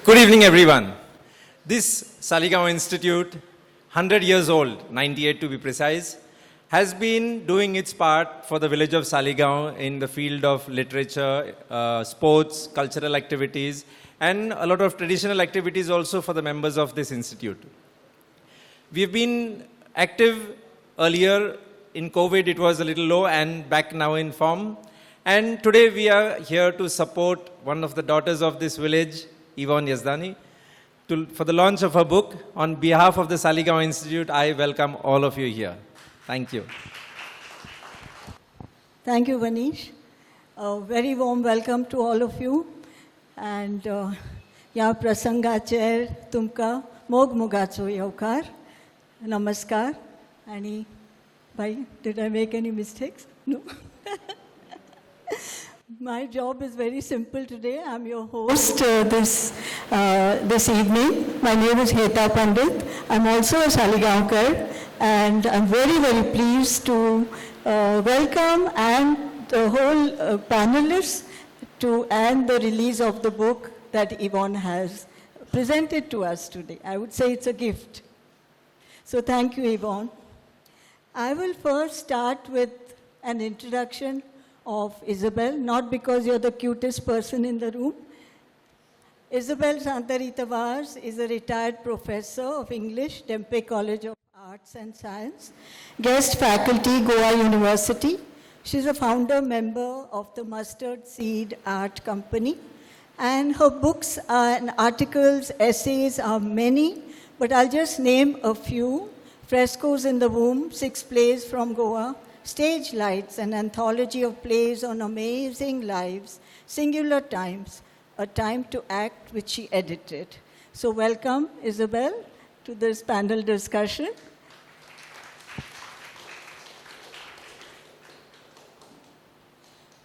Good evening, everyone. This Saligaon Institute, 100 years old, 98 to be precise, has been doing its part for the village of Saligaon in the field of literature, sports, cultural activities, and a lot of traditional activities also for the members of this institute. We have been active earlier. In COVID, it was a little low, and back now in form. And today we are here to support one of the daughters of this village, Yvonne Vaz, for the launch of her book. On behalf of the Saligaon Institute, I welcome all of you here. Thank you. Thank you, Vanish. A very warm welcome to all of you. And ya prasanga chair tumka mog mugacho yaukar. Namaskar. Ani, bhai, did I make any mistakes? No. My job is very simple today. I'm your host this evening. My name is Heta Pandit. I'm also a Saligaonkar, and I'm very, very pleased to welcome and the whole panelists and the release of the book that Yvonne has presented to us today. I would say it's a gift. So thank you, Yvonne. I will first start with an introduction of Isabel, not because you're the cutest person in the room. Isabel Santarita Vaz is a retired professor of English, Tempe College of Arts and Science, guest faculty, Goa University. She's a founder member of the Mustard Seed Art Company. And her books and articles, essays are many, but I'll just name a few. Frescoes in the Womb, 6 plays from Goa. Stage Lights, an anthology of plays on amazing lives, singular times, a time to act, which she edited. So welcome, Isabel, to this panel discussion.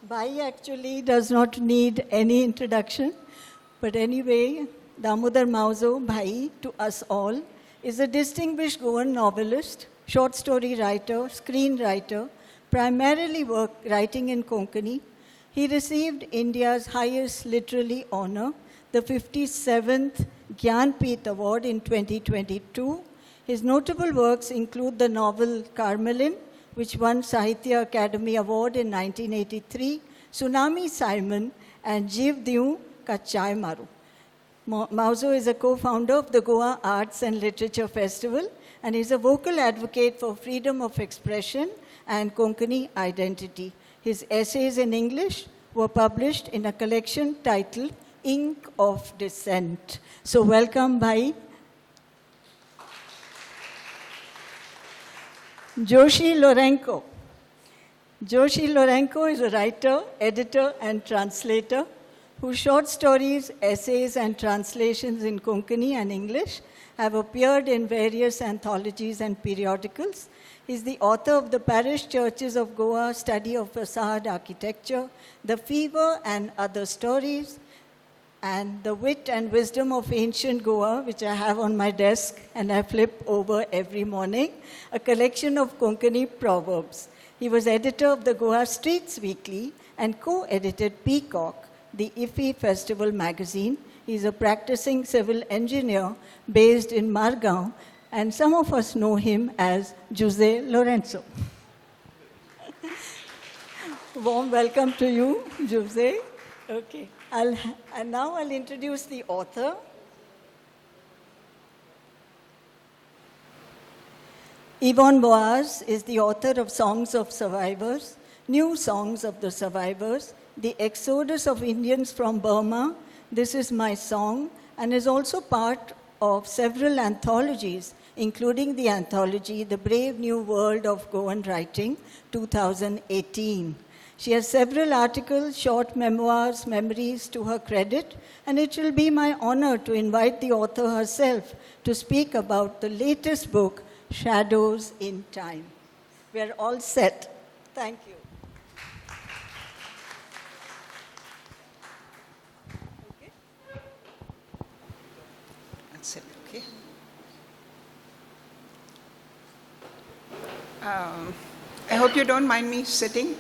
Bai actually does not need any introduction, but anyway, Damodar Mauzo, Bhai, to us all, is a distinguished Goan novelist, short story writer, screenwriter, primarily writing in Konkani. He received India's highest literary honor, the 57th Gyanpith Award in 2022. His notable works include the novel Carmelin, which won Sahitya Academy Award in 1983, Tsunami Simon, and Jiv Diu Kachai Maru. Mauzo is a co-founder of the Goa Arts and Literature Festival and is a vocal advocate for freedom of expression and Konkani identity. His essays in English were published in a collection titled Ink of Dissent. So welcome, Bhai. Joshi Lorenko. Joshi Lorenko is a writer, editor, and translator whose short stories, essays, and translations in Konkani and English have appeared in various anthologies and periodicals. He's the author of The Parish Churches of Goa, Study of Facade Architecture, The Fever and Other Stories, and The Wit and Wisdom of Ancient Goa, which I have on my desk and I flip over every morning, a collection of Konkani proverbs. He was editor of the Goa Streets Weekly and co-edited Peacock, the IFI Festival magazine. He's a practicing civil engineer based in Margao, and some of us know him as Jose Lorenzo. Warm welcome to you, Jose. Okay, and now I'll introduce the author. Yvonne Vaz is the author of Songs of Survivors, New Songs of the Survivors, The Exodus of Indians from Burma, This Is My Song, and is also part of several anthologies, including the anthology The Brave New World of Goan Writing, 2018. She has several articles, short memoirs, memories to her credit, and it will be my honor to invite the author herself to speak about the latest book, Shadows in Time. We're all set. Thank you. Okay. I hope you don't mind me sitting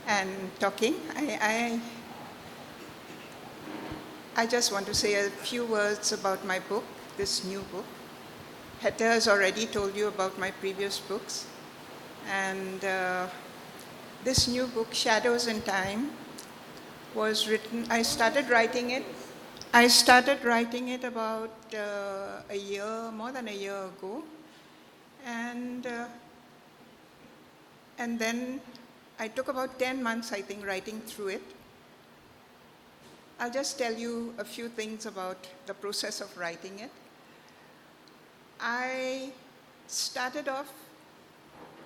and talking. I just want to say a few words about my book, this new book. Heta has already told you about my previous books. And this new book, Shadows in Time, was written, I started writing it about a year, more than a year ago. And then I took about 10 months, I think, writing through it. I'll just tell you a few things about the process of writing it. I started off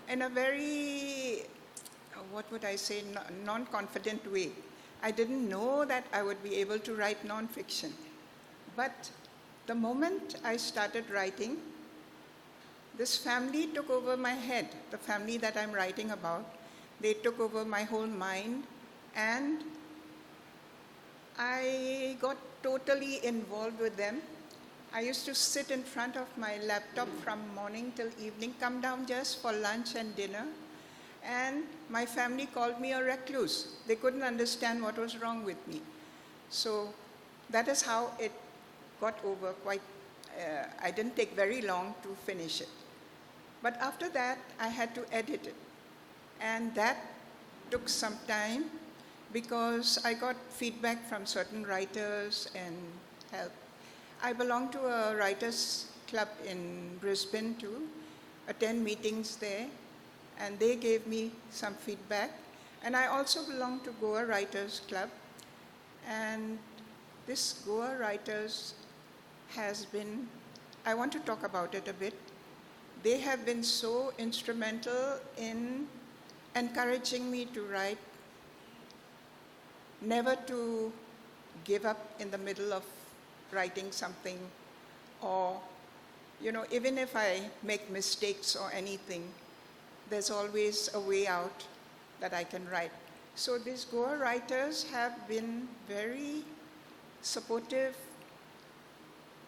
in a very, what would I say, non-confident way. I didn't know that I would be able to write non-fiction. But the moment I started writing, this family took over my head, the family that I'm writing about. They took over my whole mind, and I got totally involved with them. I used to sit in front of my laptop from morning till evening, come down just for lunch and dinner, and my family called me a recluse. They couldn't understand what was wrong with me. So that is how it got over quite, I didn't take very long to finish it. But after that, I had to edit it. And that took some time because I got feedback from certain writers and help. I belong to a writers club in Brisbane too, attend meetings there, and they gave me some feedback. And I also belong to Goa Writers Club, and this Goa Writers has been, I want to talk about it a bit. They have been so instrumental in encouraging me to write, never to give up in the middle of writing something, or, even if I make mistakes or anything, there's always a way out that I can write. So these Goa writers have been very supportive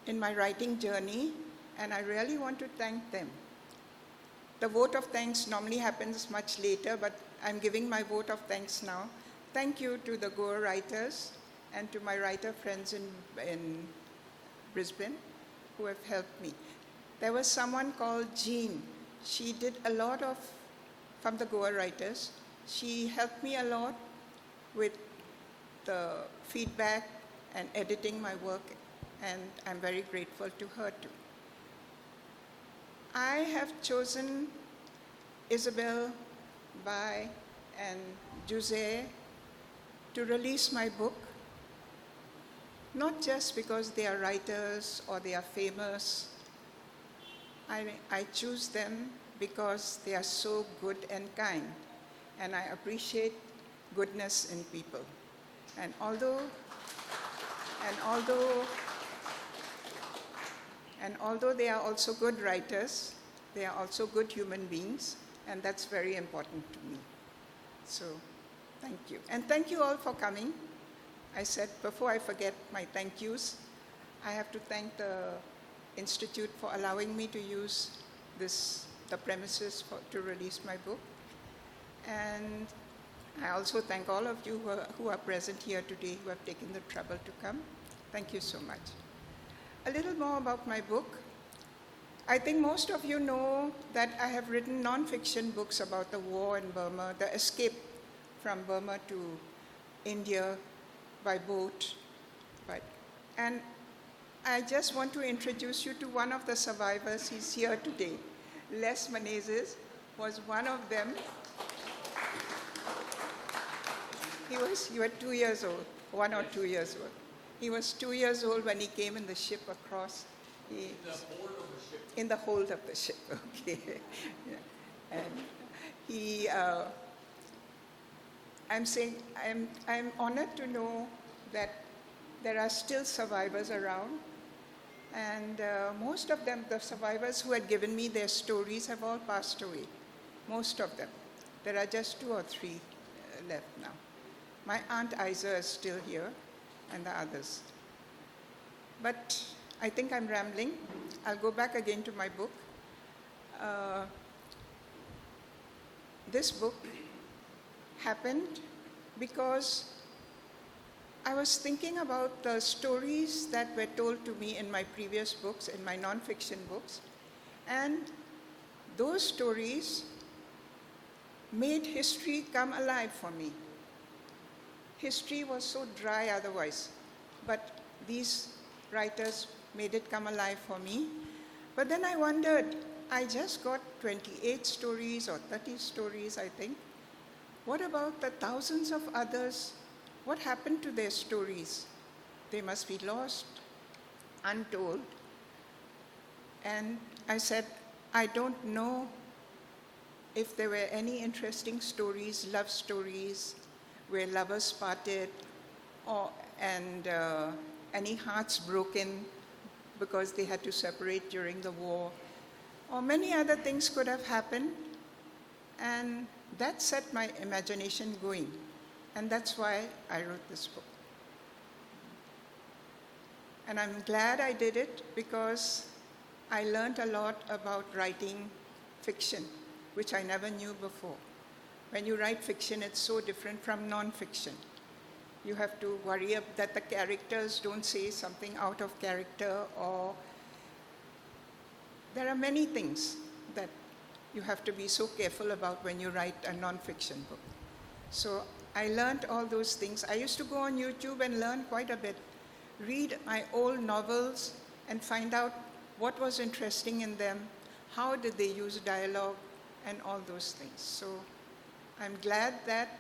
in my writing journey, and I really want to thank them. The vote of thanks normally happens much later, but I'm giving my vote of thanks now. Thank you to the Goa writers and to my writer friends in Brisbane who have helped me. There was someone called Jean. She did a lot from the Goa writers. She helped me a lot with the feedback and editing my work, and I'm very grateful to her too. I have chosen Isabel, Bai, and Jose to release my book, not just because they are writers or they are famous. I choose them because they are so good and kind, and I appreciate goodness in people. And although they are also good writers, they are also good human beings, and that's very important to me. So, thank you. And thank you all for coming. I said, before I forget my thank yous, I have to thank the Institute for allowing me to use the premises to release my book. And I also thank all of you who are present here today, who have taken the trouble to come. Thank you so much. A little more about my book. I think most of you know that I have written non-fiction books about the war in Burma, the escape from Burma to India by boat. And I just want to introduce you to one of the survivors. He's here today. Les Menezes was one of them. He was 2 years old, 1 or 2 years old. He was 2 years old when he came in the ship across. In the hold of the ship, okay. Yeah. And I'm honored to know that there are still survivors around. And most of them, the survivors who had given me their stories, have all passed away. Most of them. There are just 2 or 3 left now. My Aunt Isa is still here, and the others. But I think I'm rambling. I'll go back again to my book. This book happened because I was thinking about the stories that were told to me in my previous books, in my non-fiction books, and those stories made history come alive for me. History was so dry otherwise, but these writers made it come alive for me. But then I wondered, I just got 28 stories or 30 stories, I think. What about the thousands of others? What happened to their stories? They must be lost, untold. And I said, I don't know if there were any interesting stories, love stories, where lovers parted, and any hearts broken because they had to separate during the war, or many other things could have happened. And that set my imagination going. And that's why I wrote this book. And I'm glad I did it because I learned a lot about writing fiction, which I never knew before. When you write fiction, it's so different from non-fiction. You have to worry that the characters don't say something out of character, or there are many things that you have to be so careful about when you write a non-fiction book. So I learned all those things. I used to go on YouTube and learn quite a bit, read my old novels and find out what was interesting in them, how did they use dialogue, and all those things. So I'm glad that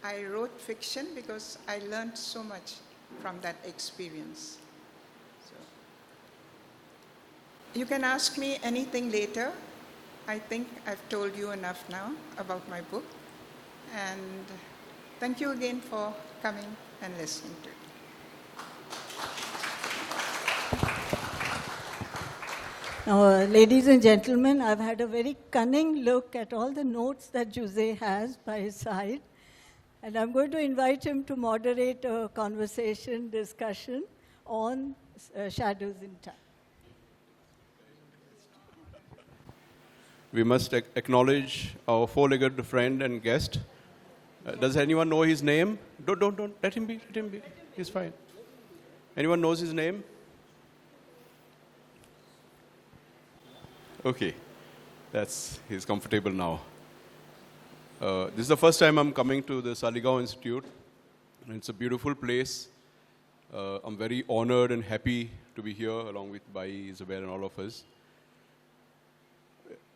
I wrote fiction because I learned so much from that experience. So you can ask me anything later. I think I've told you enough now about my book. And thank you again for coming and listening to it. Now, ladies and gentlemen, I've had a very cunning look at all the notes that Jose has by his side. And I'm going to invite him to moderate a conversation, discussion on shadows in time. We must acknowledge our four-legged friend and guest. Does anyone know his name? Don't. Let him be. He's fine. Anyone knows his name? Okay. He's comfortable now. This is the first time I'm coming to the Saligaon Institute. And it's a beautiful place. I'm very honored and happy to be here along with Bai, Isabel, and all of us.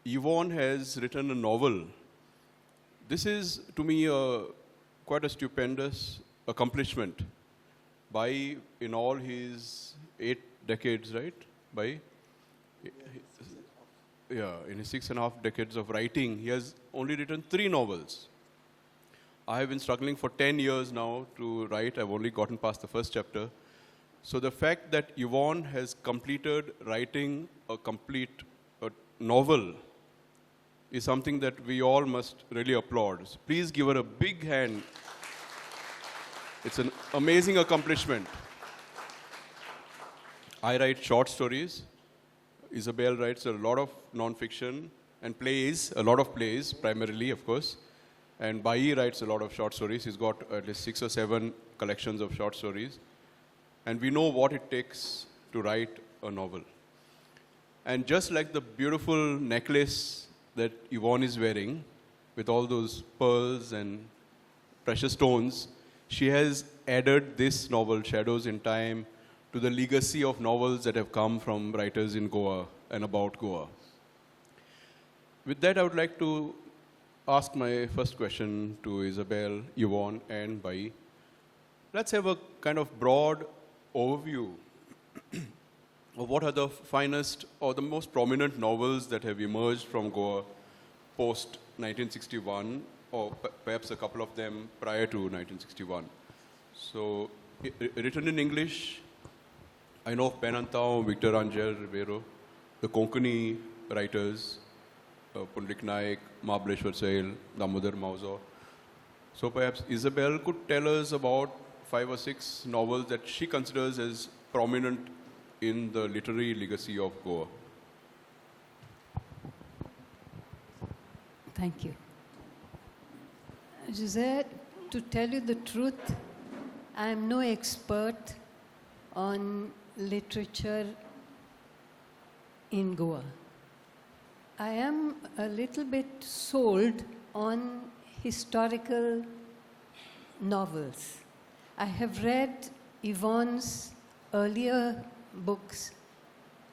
Yvonne has written a novel. This is, to me, quite a stupendous accomplishment. Bai, in all his 8 decades, right? Bai? Yeah, in his 6.5 decades of writing, he has only written 3 novels. I have been struggling for 10 years now to write. I've only gotten past the first chapter. So the fact that Yvonne has completed writing a complete novel is something that we all must really applaud. So please give her a big hand. It's an amazing accomplishment. I write short stories. Isabel writes a lot of non-fiction and plays, a lot of plays, primarily, of course. And Bai writes a lot of short stories. He's got at least 6 or 7 collections of short stories. And we know what it takes to write a novel. And just like the beautiful necklace that Yvonne is wearing, with all those pearls and precious stones, she has added this novel, Shadows in Time, to the legacy of novels that have come from writers in Goa and about Goa. With that, I would like to ask my first question to Isabel, Yvonne, and Bai. Let's have a kind of broad overview of what are the finest or the most prominent novels that have emerged from Goa post-1961, or perhaps a couple of them prior to 1961. So, written in English, I know of Penantao, Victor Angel Rivero, the Konkani writers, Pundrik Naik, Mahabaleshwar Sail, Damodar Mauzo. So perhaps Isabel could tell us about 5 or 6 novels that she considers as prominent in the literary legacy of Goa. Thank you. Jose, to tell you the truth, I am no expert on literature in Goa. I am a little bit sold on historical novels. I have read Yvonne's earlier books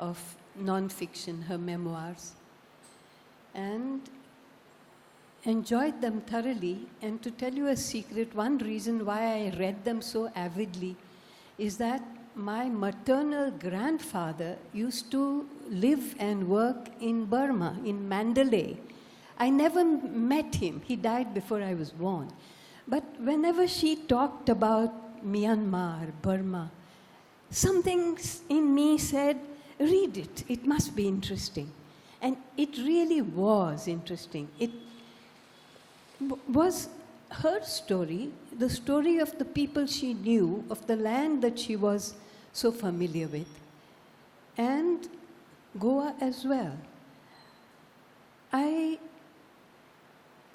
of non-fiction, her memoirs, and enjoyed them thoroughly. And to tell you a secret, one reason why I read them so avidly is that my maternal grandfather used to live and work in Burma, in Mandalay. I never met him. He died before I was born. But whenever she talked about Myanmar, Burma, something in me said, read it. It must be interesting. And it really was interesting. It was her story, the story of the people she knew, of the land that she was so familiar with, and Goa as well. I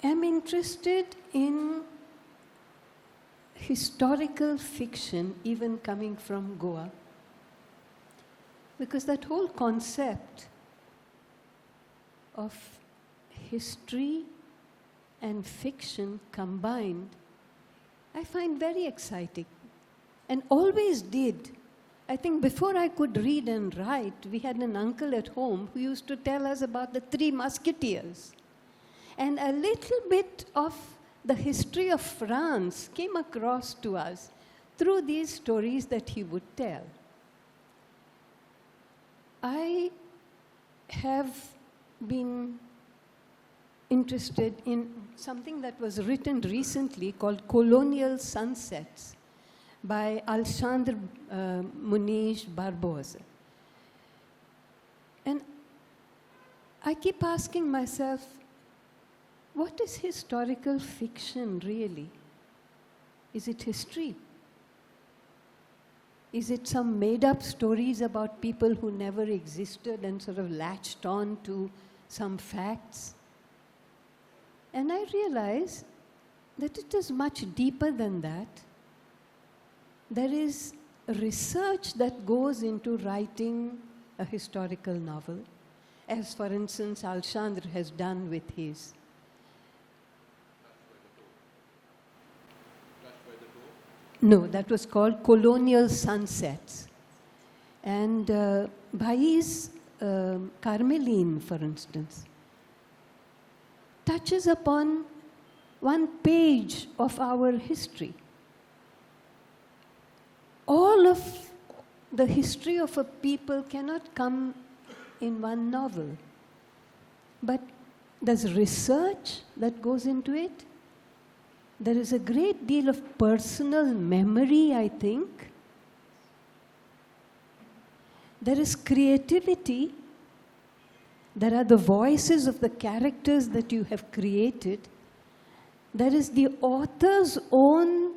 am interested in historical fiction, even coming from Goa, because that whole concept of history and fiction combined, I find very exciting, and always did. I think before I could read and write, we had an uncle at home who used to tell us about the Three Musketeers. And a little bit of the history of France came across to us through these stories that he would tell. I have been interested in something that was written recently called Colonial Sunsets by Alexandre Muniz Barbosa. And I keep asking myself, what is historical fiction really? Is it history? Is it some made-up stories about people who never existed and sort of latched on to some facts? And I realize that it is much deeper than that. There is research that goes into writing a historical novel, as for instance Alexandre has done with his. No, that was called Colonial Sunsets. And Bhai's Carmeline, for instance, touches upon one page of our history. All of the history of a people cannot come in one novel. But there's research that goes into it. There is a great deal of personal memory, I think. There is creativity. There are the voices of the characters that you have created. There is the author's own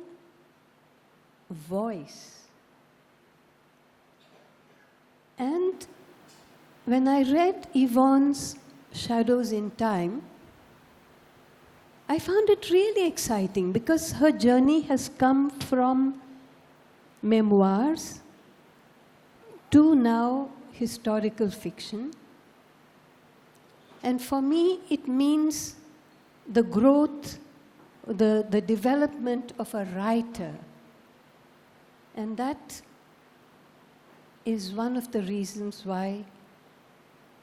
voice. And when I read Yvonne's Shadows in Time, I found it really exciting because her journey has come from memoirs to now historical fiction. And for me, it means the growth, the development of a writer. And that is one of the reasons why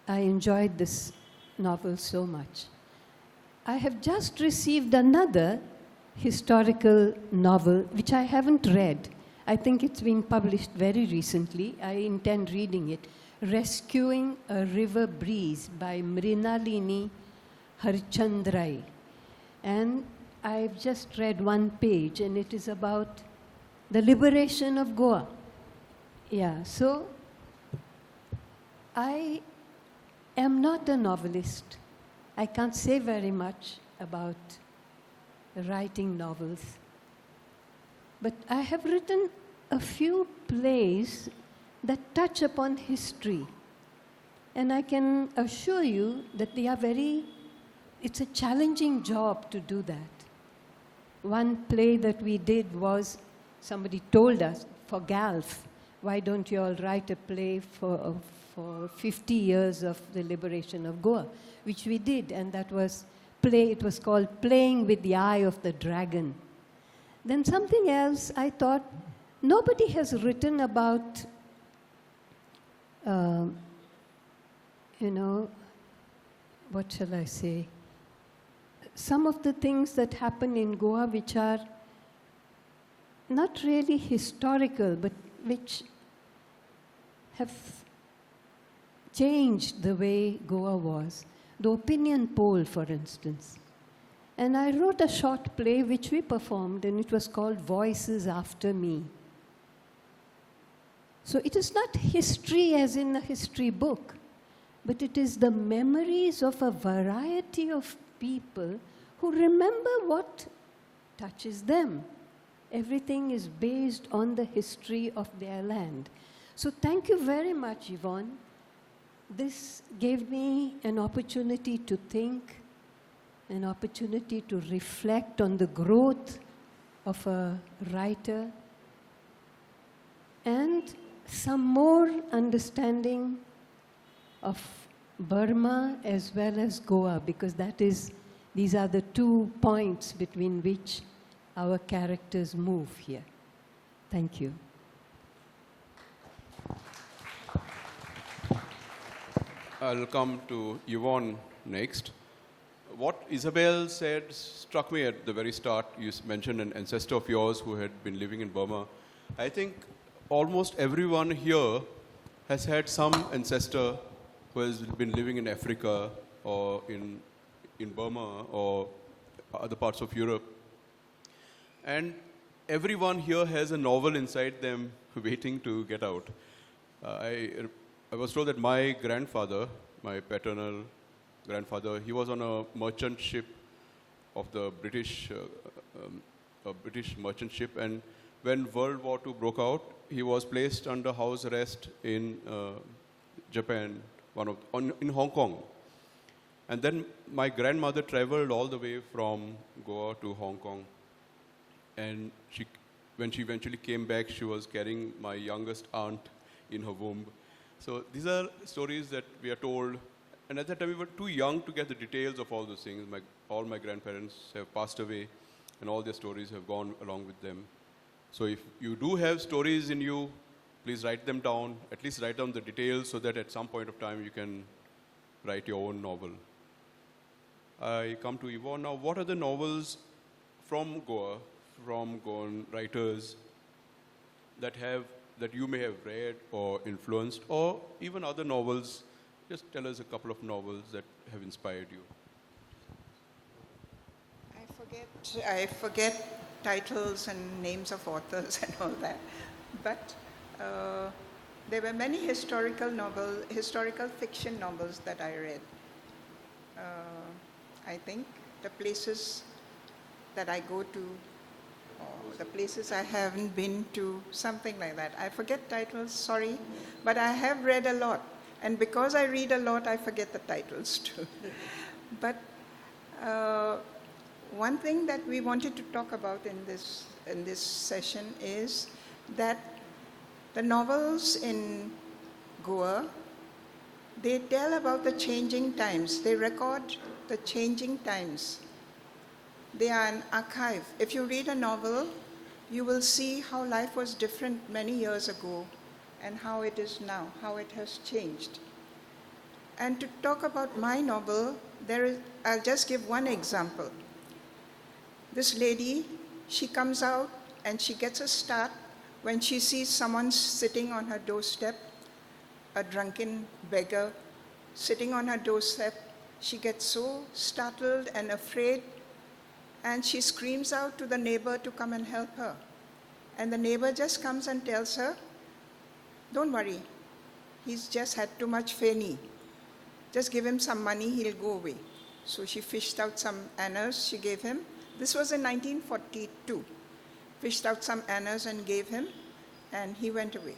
I enjoyed this novel so much. I have just received another historical novel, which I haven't read. I think it's been published very recently. I intend reading it. Rescuing a River Breeze by Mrinalini Harchandrai. And I've just read one page, and it is about the liberation of Goa. Yeah, so I am not a novelist. I can't say very much about writing novels. But I have written a few plays that touch upon history. And I can assure you that they are it's a challenging job to do that. One play that we did was somebody told us, for GALF, why don't you all write a play for 50 years of the liberation of Goa, which we did, and that was it was called Playing with the Eye of the Dragon. Then something else, I thought, nobody has written about, what shall I say, some of the things that happen in Goa which are not really historical, but which have changed the way Goa was. The opinion poll, for instance. And I wrote a short play which we performed, and it was called Voices After Me. So it is not history as in a history book, but it is the memories of a variety of people who remember what touches them. Everything is based on the history of their land. So thank you very much, Yvonne. This gave me an opportunity to think, an opportunity to reflect on the growth of a writer, and some more understanding of Burma as well as Goa, because these are the 2 points between which our characters move here. Thank you. I'll come to Yvonne next. What Isabel said struck me at the very start. You mentioned an ancestor of yours who had been living in Burma. I think almost everyone here has had some ancestor who has been living in Africa or in Burma or other parts of Europe. And everyone here has a novel inside them waiting to get out. I was told that my grandfather, my paternal grandfather, he was on a merchant ship of the British merchant ship, and when World War II broke out, he was placed under house arrest in Japan, in Hong Kong. And then my grandmother traveled all the way from Goa to Hong Kong, and when she eventually came back, she was carrying my youngest aunt in her womb. So these are stories that we are told, and at that time we were too young to get the details of all those things. All my grandparents have passed away, and all their stories have gone along with them. So if you do have stories in you, please write them down, at least write down the details so that at some point of time you can write your own novel. I come to Yvonne now. What are the novels from Goa, from Goan writers that you may have read or influenced, or even other novels? Just tell us a couple of novels that have inspired you. I forget titles and names of authors and all that, but there were many historical fiction novels that I read. I think the places that I go to, or the places I haven't been to, something like that. I forget titles, sorry, but I have read a lot. And because I read a lot, I forget the titles too. But one thing that we wanted to talk about in this session is that the novels in Goa, they tell about the changing times. They record the changing times. They are an archive. If you read a novel, you will see how life was different many years ago and how it is now, how it has changed. And to talk about my novel, I'll just give one example. This lady, she comes out and she gets a start when she sees someone sitting on her doorstep, a drunken beggar sitting on her doorstep. She gets so startled and afraid, and she screams out to the neighbor to come and help her. And the neighbor just comes and tells her, "Don't worry, he's just had too much feni. Just give him some money, he'll go away." So she fished out some annas, she gave him. This was in 1942. Fished out some annas and gave him, and he went away.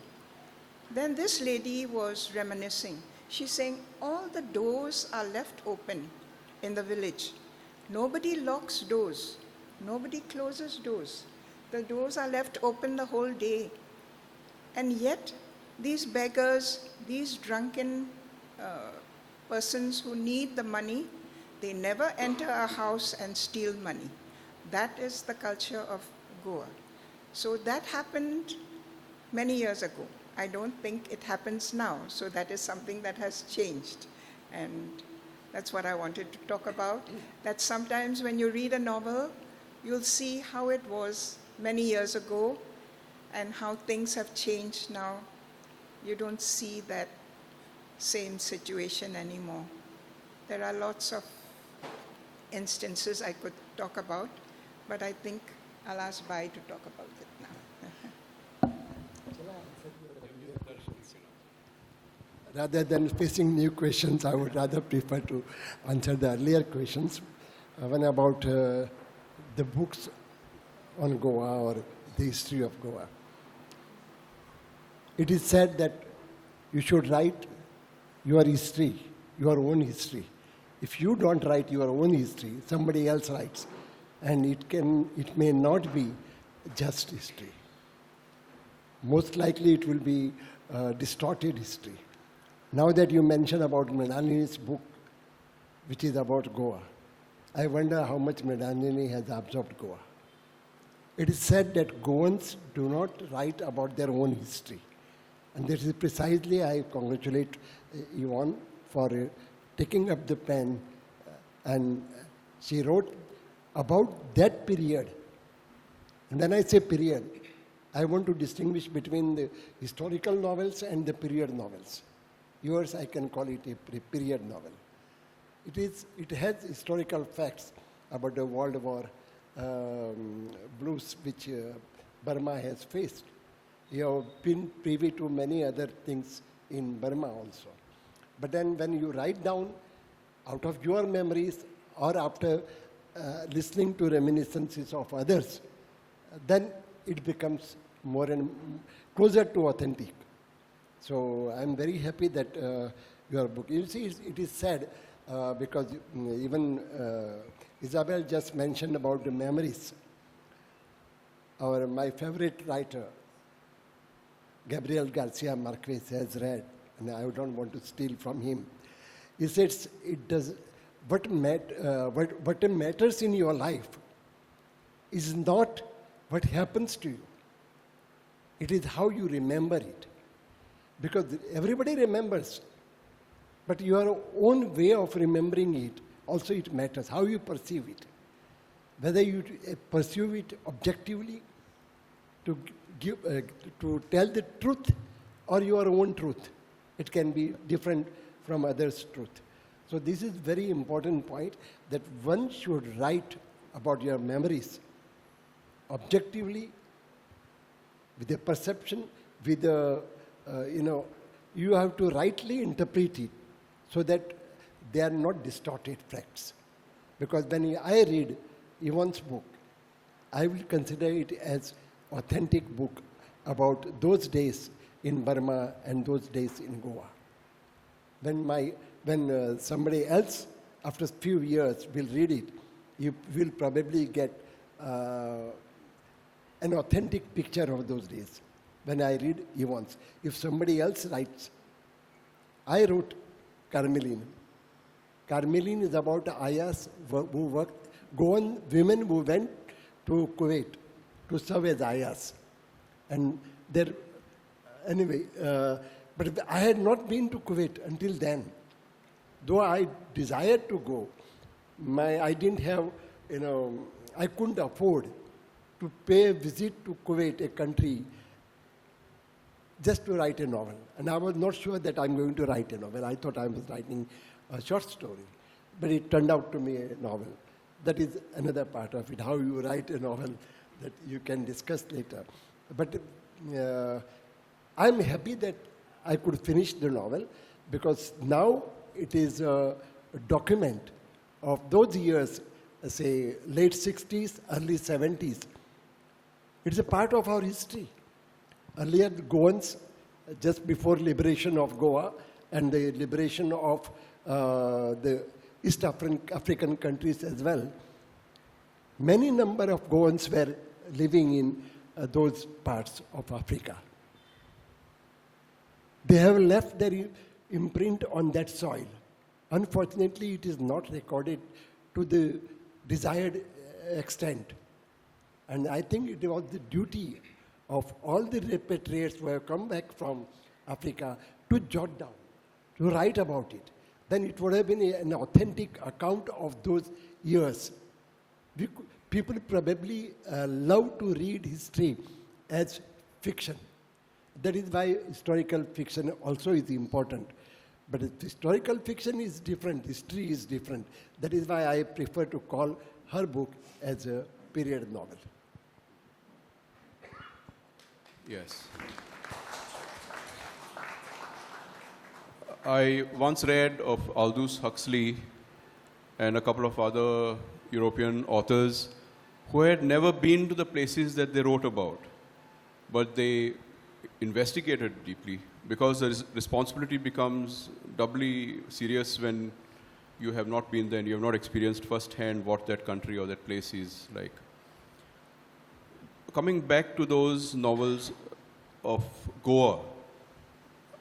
Then this lady was reminiscing. She's saying, all the doors are left open in the village. Nobody locks doors. Nobody closes doors. The doors are left open the whole day. And yet, these beggars, these drunken persons who need the money, they never enter a house and steal money. That is the culture of Goa. So that happened many years ago. I don't think it happens now. So that is something that has changed. And that's what I wanted to talk about. That sometimes when you read a novel, you'll see how it was many years ago and how things have changed now. You don't see that same situation anymore. There are lots of instances I could talk about, but I think I'll ask Bai to talk about it now. Rather than facing new questions, I would rather prefer to answer the earlier questions. One about the books on Goa or the history of Goa. It is said that you should write your history, your own history. If you don't write your own history, somebody else writes. And it may not be just history. Most likely it will be distorted history. Now that you mention about Mridalini's book, which is about Goa, I wonder how much Mridalini has absorbed Goa. It is said that Goans do not write about their own history. And this is precisely, I congratulate Yvonne for taking up the pen, and she wrote about that period. And when I say period, I want to distinguish between the historical novels and the period novels. Yours, I can call it a period novel. It has historical facts about the World War blues which Burma has faced. You have been privy to many other things in Burma also. But then when you write down out of your memories or after listening to reminiscences of others, then it becomes more and closer to authentic. So I'm very happy that your book, you see, it is said, because even Isabel just mentioned about the memories. My favorite writer, Gabriel Garcia Marquez, has read, and I don't want to steal from him. He says, what matters in your life is not what happens to you. It is how you remember it. Because everybody remembers, but your own way of remembering it, also it matters, how you perceive it. Whether you perceive it objectively, to tell the truth, or your own truth. It can be different from others' truth. So this is very important point, that one should write about your memories objectively, with a perception, with a, you have to rightly interpret it so that they are not distorted facts. Because when I read Yvonne's book, I will consider it as authentic book about those days in Burma and those days in Goa. When somebody else, after a few years, will read it, you will probably get an authentic picture of those days. When I read Yvonne's, if somebody else writes, I wrote Carmeline. Carmeline is about ayahs who worked, Goan women who went to Kuwait to serve as ayahs. And anyway, but I had not been to Kuwait until then. Though I desired to go, I didn't have, I couldn't afford to pay a visit to Kuwait, a country, just to write a novel. And I was not sure that I'm going to write a novel. I thought I was writing a short story. But it turned out to be a novel. That is another part of it, how you write a novel that you can discuss later. But I'm happy that I could finish the novel, because now it is a document of those years, say late 60s, early 70s. It's a part of our history. Earlier, Goans, just before liberation of Goa and the liberation of the East African countries as well, many number of Goans were living in those parts of Africa. They have left their imprint on that soil. Unfortunately, it is not recorded to the desired extent. And I think it was the duty of all the repatriates who have come back from Africa to jot down, to write about it. Then it would have been an authentic account of those years. People probably love to read history as fiction. That is why historical fiction also is important. But historical fiction is different, history is different. That is why I prefer to call her book as a period novel. Yes. I once read of Aldous Huxley and a couple of other European authors who had never been to the places that they wrote about, but they investigated deeply, because the responsibility becomes doubly serious when you have not been there and you have not experienced firsthand what that country or that place is like. Coming back to those novels of Goa,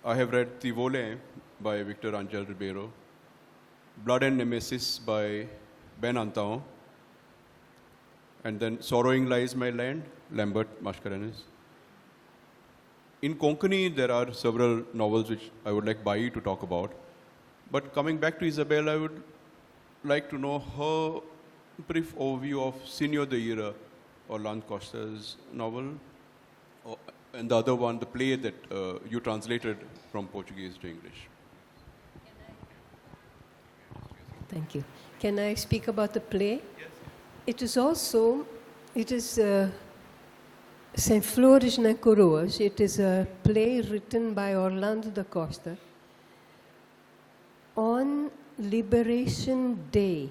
I have read Tivole by Victor Angel Ribeiro, Blood and Nemesis by Ben Antão, and then Sorrowing Lies My Land, Lambert Mascarenhas. In Konkani, there are several novels which I would like Bai to talk about. But coming back to Isabel, I would like to know her brief overview of Senhor da Ira, Orlando Costa's novel, and the other one, the play that you translated from Portuguese to English. Thank you. Can I speak about the play? Yes. It is Sem Flores Nem Coroas. It is a play written by Orlando da Costa on Liberation Day.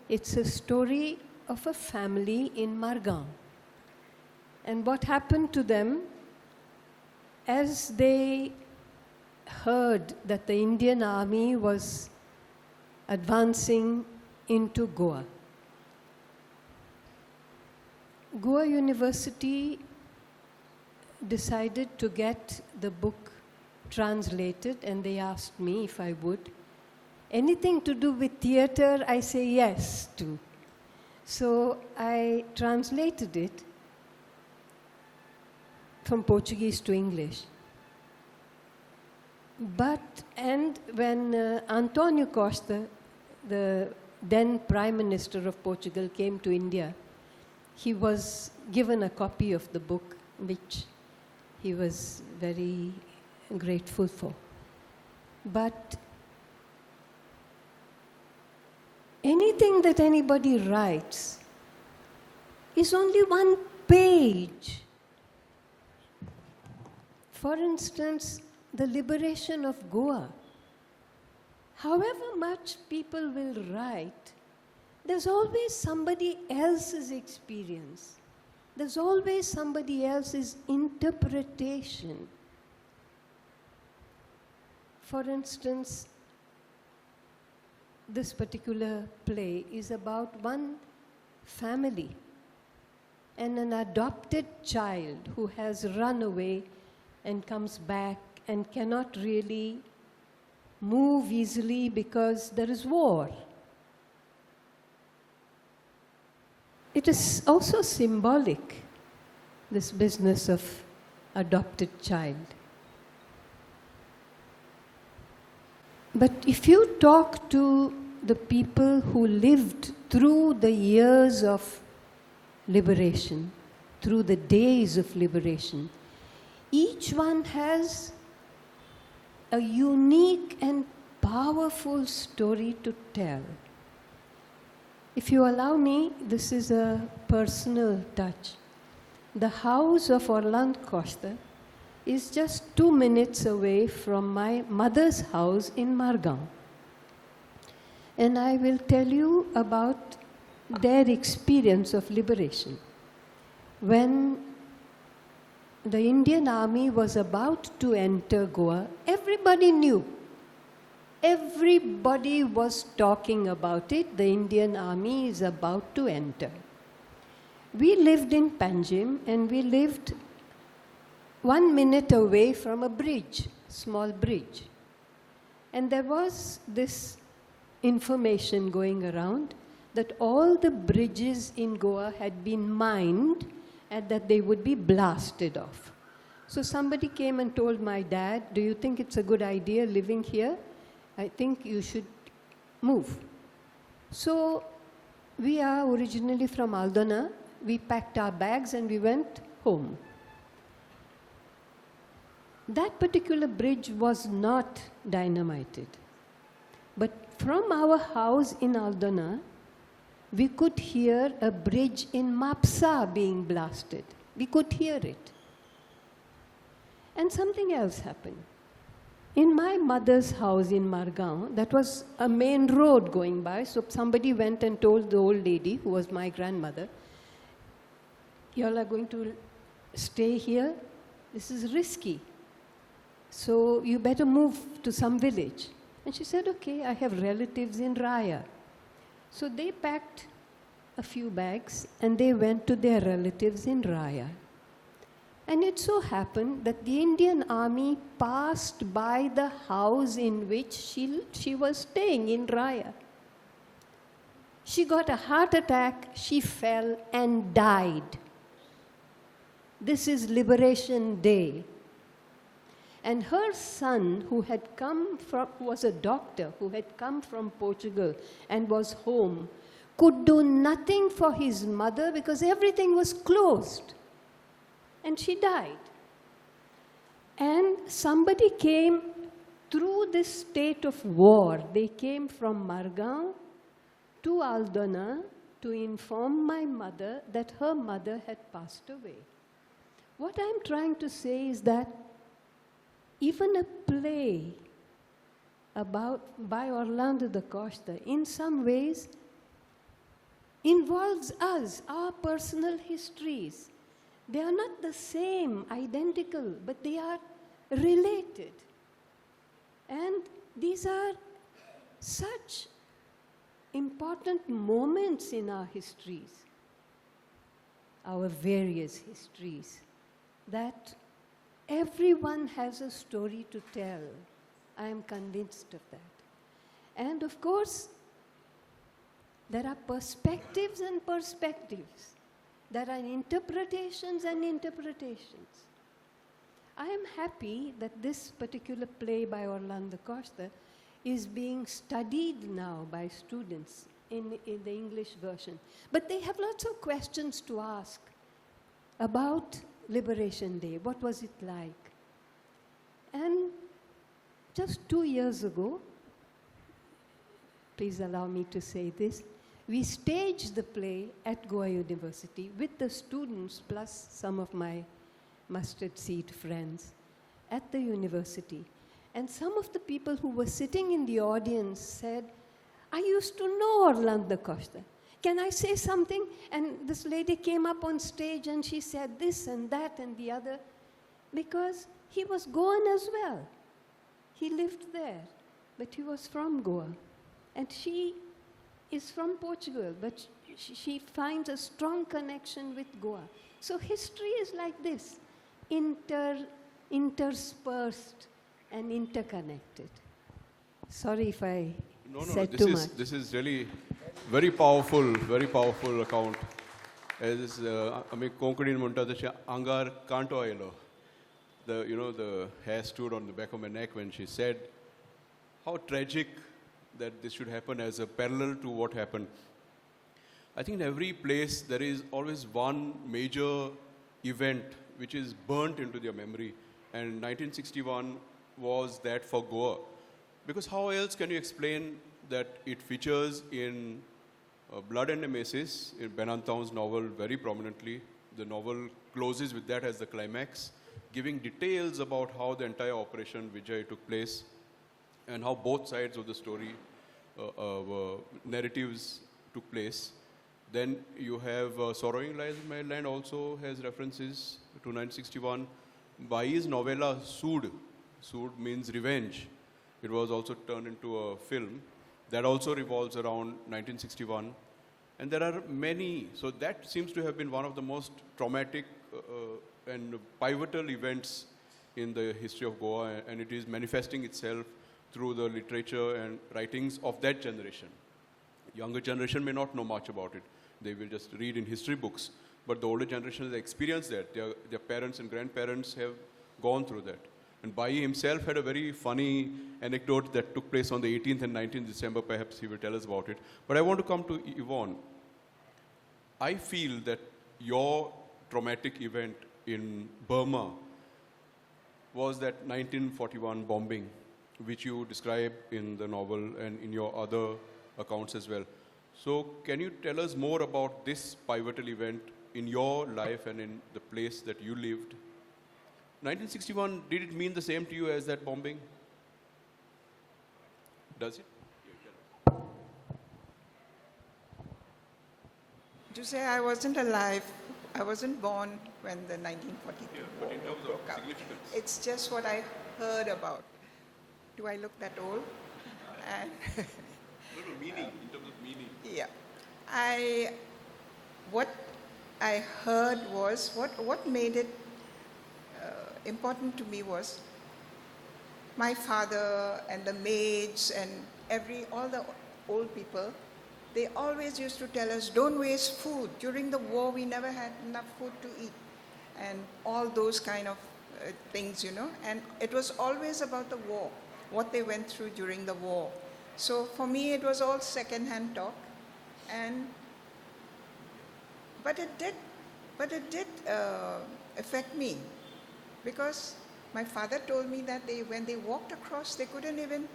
It's a story of a family in Margam. And what happened to them as they heard that the Indian army was advancing into Goa. Goa University decided to get the book translated, and they asked me if I would. Anything to do with theater, I say yes to. So I translated it from Portuguese to English. And when Antonio Costa, the then Prime Minister of Portugal, came to India, he was given a copy of the book, which he was very grateful for. But anything that anybody writes is only one page. For instance, the liberation of Goa. However much people will write, there's always somebody else's experience. There's always somebody else's interpretation. For instance, this particular play is about one family and an adopted child who has run away and comes back and cannot really move easily because there is war. It is also symbolic, this business of adopted child. But if you talk to the people who lived through the years of liberation, through the days of liberation, each one has a unique and powerful story to tell. If you allow me, this is a personal touch. The house of Orlando Costa is just 2 minutes away from my mother's house in Margam. And I will tell you about their experience of liberation. When the Indian army was about to enter Goa, everybody knew. Everybody was talking about it. The Indian army is about to enter. We lived in Panjim, and we lived 1 minute away from a bridge, small bridge. And there was this information going around that all the bridges in Goa had been mined and that they would be blasted off. So somebody came and told my dad, do you think it's a good idea living here? I think you should move. So we are originally from Aldona. We packed our bags and we went home. That particular bridge was not dynamited. But from our house in Aldona, we could hear a bridge in Mapsa being blasted. We could hear it. And something else happened. In my mother's house in Margaon, that was a main road going by, so somebody went and told the old lady, who was my grandmother, you all are going to stay here? This is risky. So you better move to some village. And she said, okay, I have relatives in Raya. So they packed a few bags and they went to their relatives in Raya. And it so happened that the Indian army passed by the house in which she was staying in Raya. She got a heart attack, she fell and died. This is Liberation Day. And her son, who was a doctor, who had come from Portugal and was home, could do nothing for his mother because everything was closed. And she died. And somebody came through this state of war. They came from Margaon to Aldona to inform my mother that her mother had passed away. What I'm trying to say is that even a play by Orlando da Costa, in some ways, involves us, our personal histories. They are not the same, identical, but they are related. And these are such important moments in our histories, our various histories, that everyone has a story to tell. I am convinced of that. And of course, there are perspectives and perspectives. There are interpretations and interpretations. I am happy that this particular play by Orlando Costa is being studied now by students in the English version. But they have lots of questions to ask about Liberation Day. What was it like? And just 2 years ago, please allow me to say this, we staged the play at Goa University with the students plus some of my mustard seed friends at the university. And some of the people who were sitting in the audience said, I used to know Orlando Costa. Can I say something? And this lady came up on stage and she said this and that and the other, because he was Goan as well. He lived there, but he was from Goa. And she is from Portugal, but she finds a strong connection with Goa. So history is like this, interspersed and interconnected. Sorry if I said too much. This is really very powerful account. As Konkani म्हणतात तशें आंगार कांटो आयलो. The hair stood on the back of my neck when she said how tragic that this should happen as a parallel to what happened. I think in every place there is always one major event which is burnt into their memory, and 1961 was that for Goa. Because how else can you explain that it features in Blood and Nemesis, in Benantaun's novel, very prominently. The novel closes with that as the climax, giving details about how the entire Operation Vijay took place and how both sides of the story narratives took place. Then you have Sorrowing Lies in My Land also has references to 1961. Bai's novella Sood means revenge. It was also turned into a film. That also revolves around 1961. And there are many, so that seems to have been one of the most traumatic and pivotal events in the history of Goa, and it is manifesting itself through the literature and writings of that generation. Younger generation may not know much about it. They will just read in history books. But the older generation has experienced that. Their parents and grandparents have gone through that. And Bai himself had a very funny anecdote that took place on the 18th and 19th December. Perhaps he will tell us about it. But I want to come to Yvonne. I feel that your traumatic event in Burma was that 1941 bombing, which you describe in the novel and in your other accounts as well. So can you tell us more about this pivotal event in your life and in the place that you lived? 1961, did it mean the same to you as that bombing? Does it? To say I wasn't alive, I wasn't born when the 1942 But in terms of broke out. significance. It's just what I heard about. Do I look that old? And No, meaning, in terms of meaning. yeah, what I heard was what made it important to me was my father and the maids and all the old people. They always used to tell us, don't waste food. During the war, we never had enough food to eat. And all those kind of things, you know. And it was always about the war, what they went through during the war. So for me, it was all second-hand talk. But it did affect me. Because my father told me that when they walked across, they couldn't even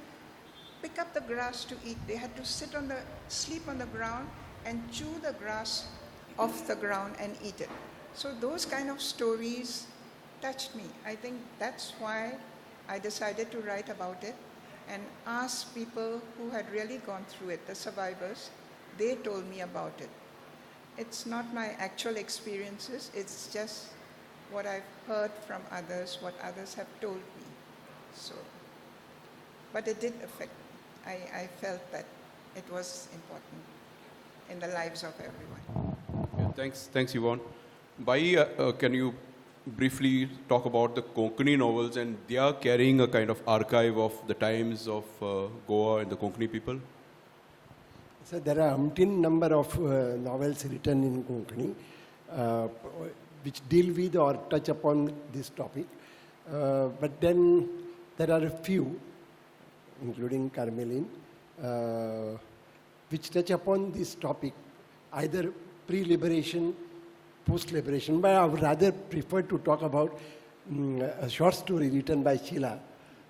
pick up the grass to eat. They had to sleep on the ground and chew the grass off the ground and eat it. So those kind of stories touched me. I think that's why I decided to write about it and ask people who had really gone through it, the survivors. They told me about it. It's not my actual experiences, it's just what I've heard from others, what others have told me. So, but it did affect me. I felt that it was important in the lives of everyone. Yeah, thanks, Yvonne. Bai, can you briefly talk about the Konkani novels, and they are carrying a kind of archive of the times of Goa and the Konkani people? So there are umpteen number of novels written in Konkani which deal with or touch upon this topic. But then there are a few, including Carmeline, which touch upon this topic, either pre-liberation, post-liberation. But I would rather prefer to talk about a short story written by Sheila,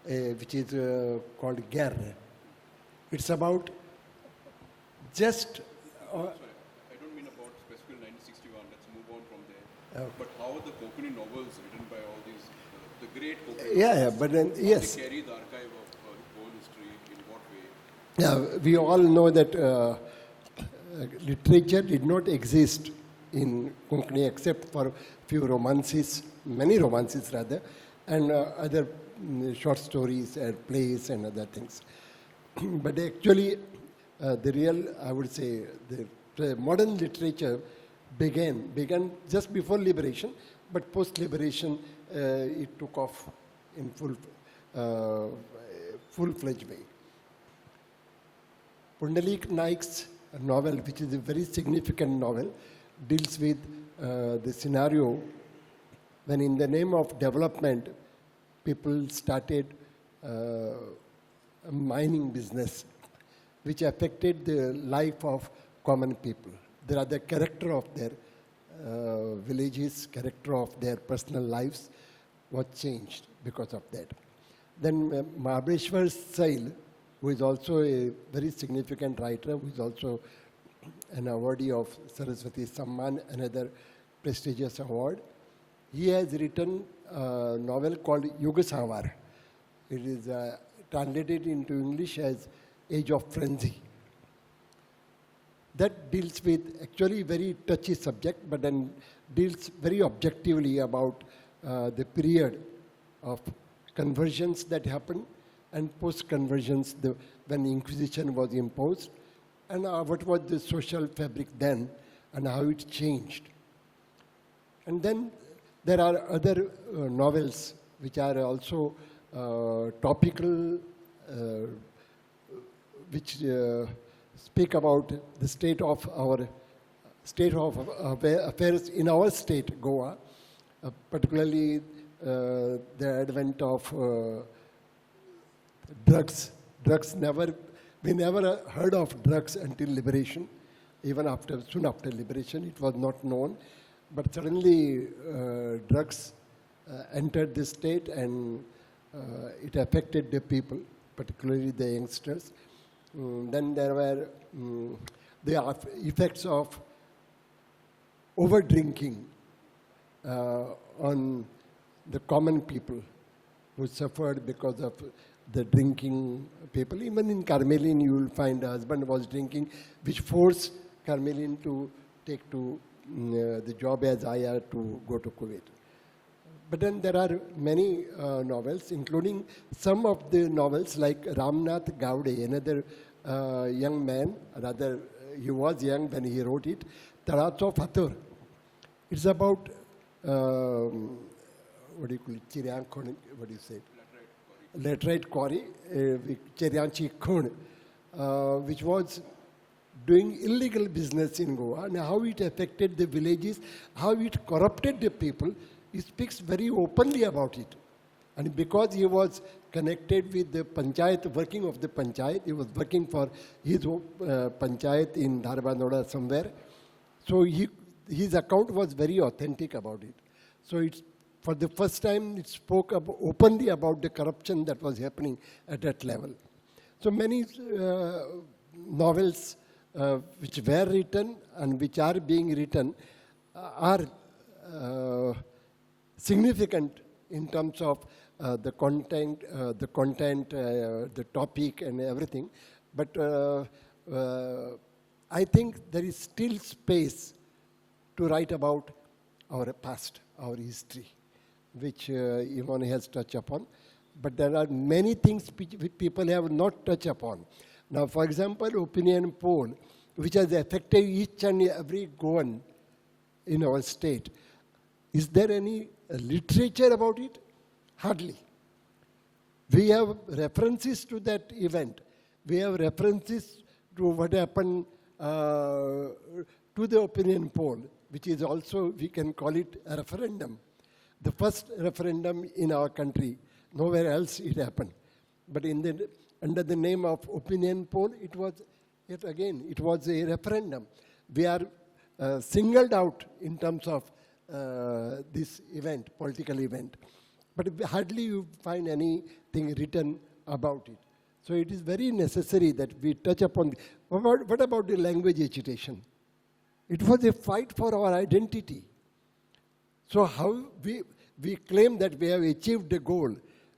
which is called Ger. It's about just... Sorry, I don't mean about specific 1961, let's move on from there. But how the Konkani novels written by all these, the great Konkani novels, but then, yes. they carry the archive of Goan history, in what way? Yeah, we all know that literature did not exist in Konkani except for few romances, many romances rather, and other short stories and plays and other things. But actually, the real, I would say, the modern literature began just before liberation, but post-liberation it took off in full-fledged way. Pundalik Naik's novel, which is a very significant novel, deals with the scenario when in the name of development, people started a mining business, which affected the life of common people. The character of their villages, character of their personal lives was changed because of that. Then Mahabaleshwar Sail, who is also a very significant writer, who is also an awardee of Saraswati Samman, another prestigious award, he has written a novel called Yuga Samvar. It is translated into English as Age of Frenzy. That deals with actually very touchy subject, but then deals very objectively about the period of conversions that happened and post-conversions when the Inquisition was imposed, and what was the social fabric then and how it changed. And then there are other novels which are also topical, which speak about the state of affairs in our state, Goa, particularly the advent of drugs. We never heard of drugs until liberation. Even soon after liberation, it was not known. But suddenly, drugs entered the state, and it affected the people, particularly the youngsters. Then there were the effects of over-drinking on the common people who suffered because of the drinking people. Even in Carmelin, you will find a husband was drinking, which forced Carmelin to take to the job as IR to go to Kuwait. But then there are many novels, including some of the novels like Ramnath Gowde, another young man, rather he was young when he wrote it, Tarats of Hathur. It's about, what do you call it, what do you say? Laterite quarry, Cherianchi Khun, which was doing illegal business in Goa, and how it affected the villages, how it corrupted the people. He speaks very openly about it. And because he was connected with the panchayat, working of the panchayat, he was working for his panchayat in Dharbanoda somewhere. So his account was very authentic about it. So it's, for the first time, it spoke openly about the corruption that was happening at that level. So many novels which were written and which are being written are significant in terms of the content, the topic, and everything. But I think there is still space to write about our past, our history, which Yvonne has touched upon. But there are many things which people have not touched upon. Now, for example, opinion poll, which has affected each and every Goan in our state. Is there any literature about it? Hardly. We have references to that event. We have references to what happened to the opinion poll, which is also, we can call it a referendum. The first referendum in our country. Nowhere else it happened. But under the name of opinion poll, it was a referendum. We are singled out in terms of this event, political event. But hardly you find anything written about it. So it is very necessary that we touch upon. What about the language agitation? It was a fight for our identity. So how we claim that we have achieved the goal,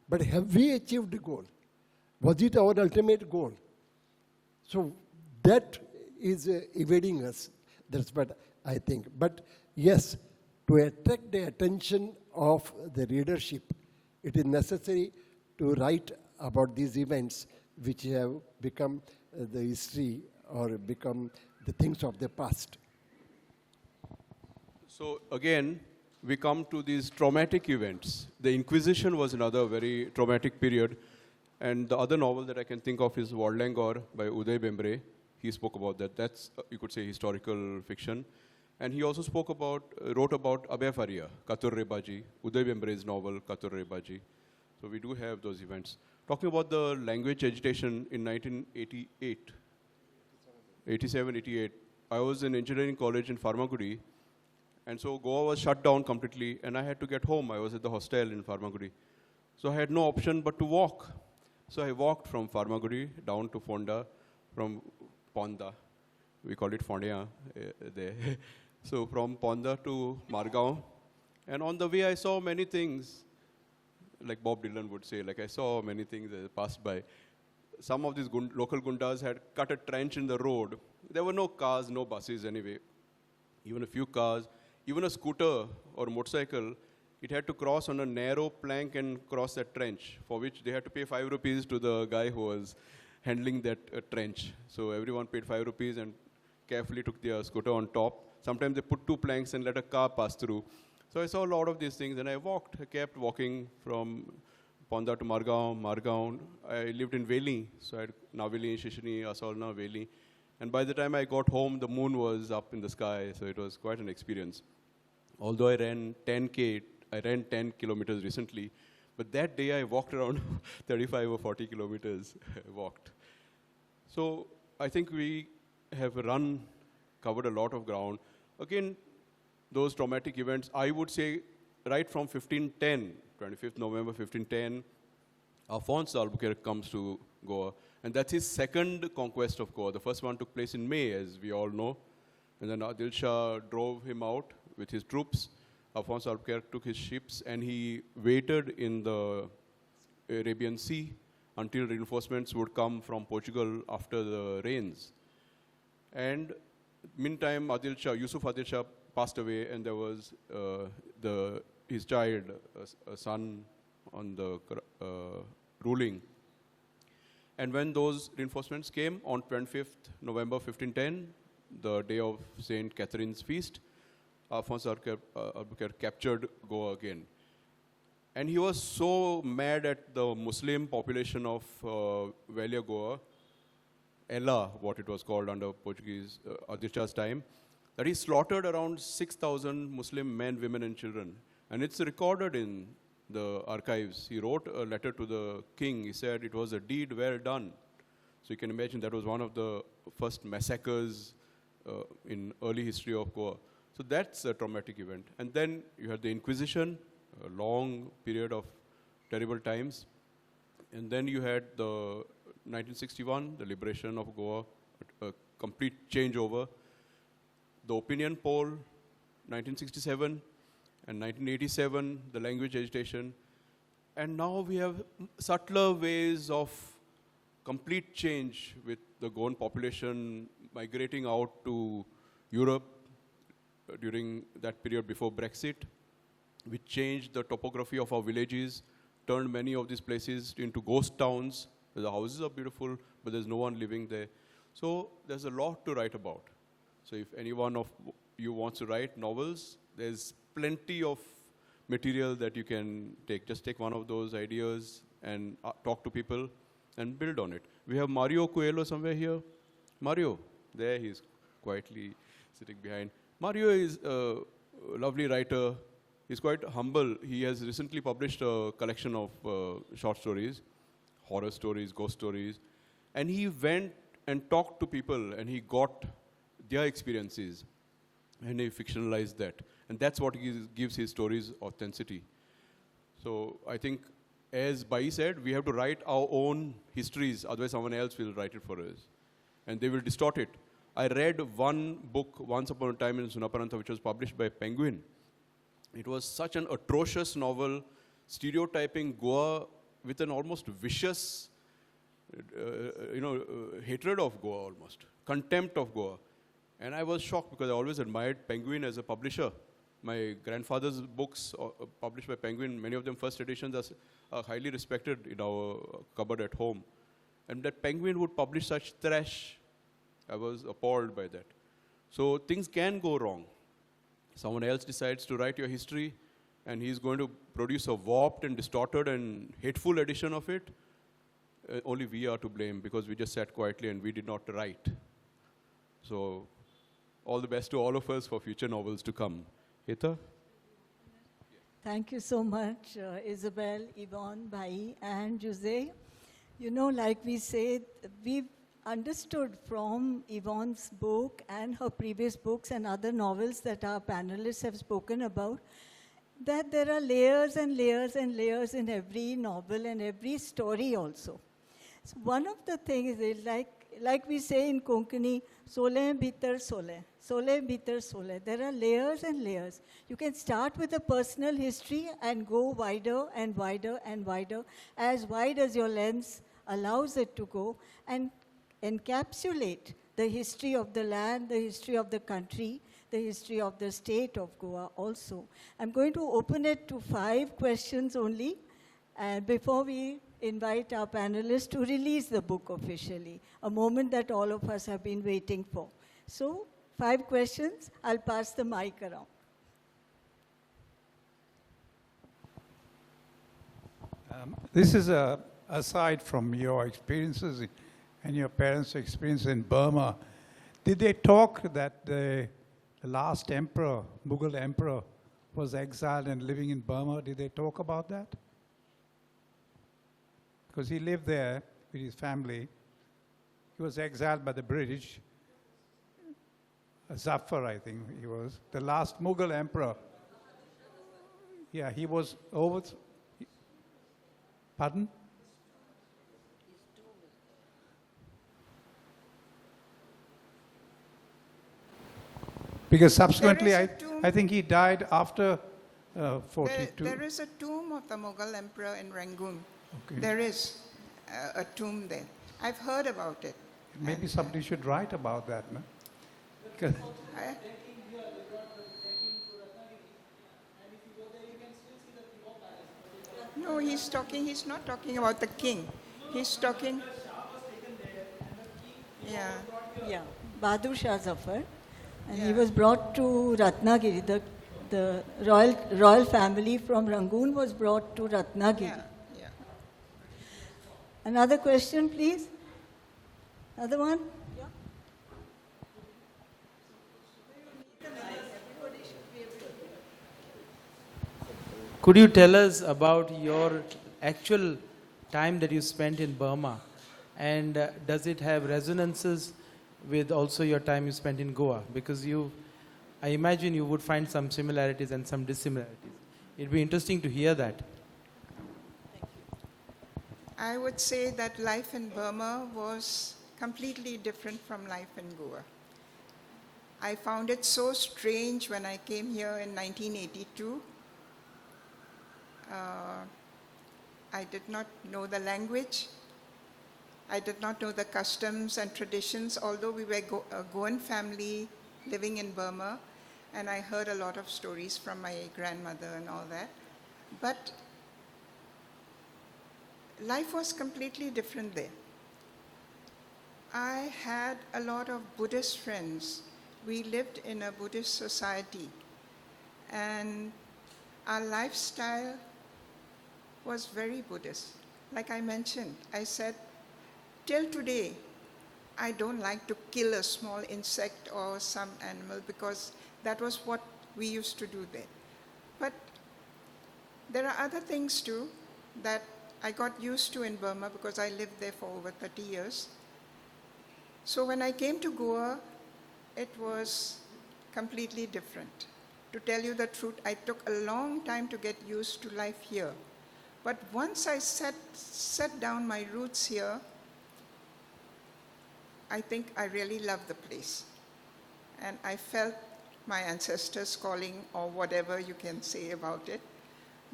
but have we achieved the goal? Was it our ultimate goal? So that is evading us. That's what I think. But yes, to attract the attention of the readership, it is necessary to write about these events which have become the history or become the things of the past. So again, we come to these traumatic events. The Inquisition was another very traumatic period. And the other novel that I can think of is Wardlangor by Uday Bembre. He spoke about that. That's, you could say, historical fiction. And he also wrote about Abhay Faria, Katur Rebaji, Uday Bembre's novel, Katur Rebaji. So we do have those events. Talking about the language agitation in 1988, 87, 88, I was in engineering college in Pharmagudi. And so Goa was shut down completely, and I had to get home. I was at the hostel in Pharmagudi. So I had no option but to walk. So I walked from Pharmagudi down to Fonda, from Ponda. We call it Fondia there. So from Ponda to Margaon. And on the way, I saw many things, like Bob Dylan would say, like I saw many things that passed by. Some of these local gundas had cut a trench in the road. There were no cars, no buses anyway. Even a few cars, even a scooter or motorcycle, it had to cross on a narrow plank and cross that trench, for which they had to pay 5 rupees to the guy who was handling that trench. So everyone paid 5 rupees and carefully took their scooter on top. Sometimes they put 2 planks and let a car pass through. So I saw a lot of these things, and I kept walking from Ponda to Margaon. I lived in Veli, so I had Naveli, Shishini, Asolna, Veli. And by the time I got home, the moon was up in the sky, so it was quite an experience. Although I ran 10 kilometers recently, but that day I walked around 35 or 40 kilometers, I walked. So I think we have covered a lot of ground. Again, those traumatic events, I would say right from 1510, 25th November 1510, Alphonse Albuquerque comes to Goa. And that's his second conquest of Goa. The first one took place in May, as we all know. And then Adil Shah drove him out with his troops. Alphonse Albuquerque took his ships and he waited in the Arabian Sea until reinforcements would come from Portugal after the rains. And meantime, Yusuf Adil Shah passed away, and there was his child, a son on the ruling. And when those reinforcements came on 25th November 1510, the day of Saint Catherine's feast, Alphonse Albuquerque captured Goa again. And he was so mad at the Muslim population of Velha Goa, Ella, what it was called under Portuguese Adil Shah's time, that he slaughtered around 6,000 Muslim men, women, and children. And it's recorded in the archives. He wrote a letter to the king. He said it was a deed well done. So you can imagine that was one of the first massacres in early history of Goa. So that's a traumatic event. And then you had the Inquisition, a long period of terrible times. And then you had the 1961, the liberation of Goa, a complete changeover. The opinion poll, 1967, and 1987, the language agitation. And now we have subtler ways of complete change with the Goan population migrating out to Europe during that period before Brexit, which changed the topography of our villages, turned many of these places into ghost towns. The houses are beautiful, but there's no one living there. So there's a lot to write about. So if anyone of you wants to write novels, there's plenty of material that you can take. Just take one of those ideas and talk to people and build on it. We have Mario Coelho somewhere here. Mario, there he's quietly sitting behind. Mario is a lovely writer. He's quite humble. He has recently published a collection of short stories, horror stories, ghost stories. And he went and talked to people and he got their experiences and he fictionalized that. And that's what gives his stories authenticity. So I think, as Bai said, we have to write our own histories, otherwise someone else will write it for us. And they will distort it. I read one book, Once Upon a Time in Sunaparantha, which was published by Penguin. It was such an atrocious novel, stereotyping Goa with an almost vicious, hatred of Goa almost, contempt of Goa. And I was shocked because I always admired Penguin as a publisher. My grandfather's books published by Penguin, many of them first editions, are highly respected in our cupboard at home. And that Penguin would publish such trash, I was appalled by that. So things can go wrong. Someone else decides to write your history and he's going to produce a warped and distorted and hateful edition of it. Only we are to blame because we just sat quietly and we did not write. So all the best to all of us for future novels to come. Heta? Thank you so much, Isabel, Yvonne, Bai, and Jose. You know, like we said, we've understood from Yvonne's book and her previous books and other novels that our panelists have spoken about, that there are layers and layers and layers in every novel and every story also. So one of the things is like we say in Konkani, sole bhitar sole, sole bhitar sole. There are layers and layers. You can start with a personal history and go wider and wider and wider, as wide as your lens allows it to go, and encapsulate the history of the land, the history of the country, the history of the state of Goa also. I'm going to open it to 5 questions only, and before we invite our panelists to release the book officially, a moment that all of us have been waiting for. So, 5 questions. I'll pass the mic around. This is aside from your experiences and your parents' experience in Burma. Did they talk that the last emperor, Mughal emperor, was exiled and living in Burma? Did they talk about that? Because he lived there with his family. He was exiled by the British. Zafar, I think he was, the last Mughal emperor. Yeah, he was over. Pardon? Because subsequently, I think he died after 42. There is a tomb of the Mughal emperor in Rangoon. Okay. There is a tomb there. I've heard about it. Maybe somebody should write about that, no? 'Cause I- No, he's not talking about the king. He's talking, yeah. Yeah, Bahadur Shah Zafar. And he was brought to Ratnagiri. The royal family from Rangoon was brought to Ratnagiri. Yeah. Another question, please. Another one? Yeah. Could you tell us about your actual time that you spent in Burma, and does it have resonances with also your time you spent in Goa? Because I imagine you would find some similarities and some dissimilarities. It'd be interesting to hear that. I would say that life in Burma was completely different from life in Goa. I found it so strange when I came here in 1982. I did not know the language. I did not know the customs and traditions, although we were a Goan family living in Burma, and I heard a lot of stories from my grandmother and all that. But life was completely different there. I had a lot of Buddhist friends. We lived in a Buddhist society, and our lifestyle was very Buddhist. Like I mentioned, I said, till today, I don't like to kill a small insect or some animal because that was what we used to do there. But there are other things too that I got used to in Burma because I lived there for over 30 years. So when I came to Goa, it was completely different. To tell you the truth, I took a long time to get used to life here. But once I set down my roots here, I think I really love the place. And I felt my ancestors calling, or whatever you can say about it.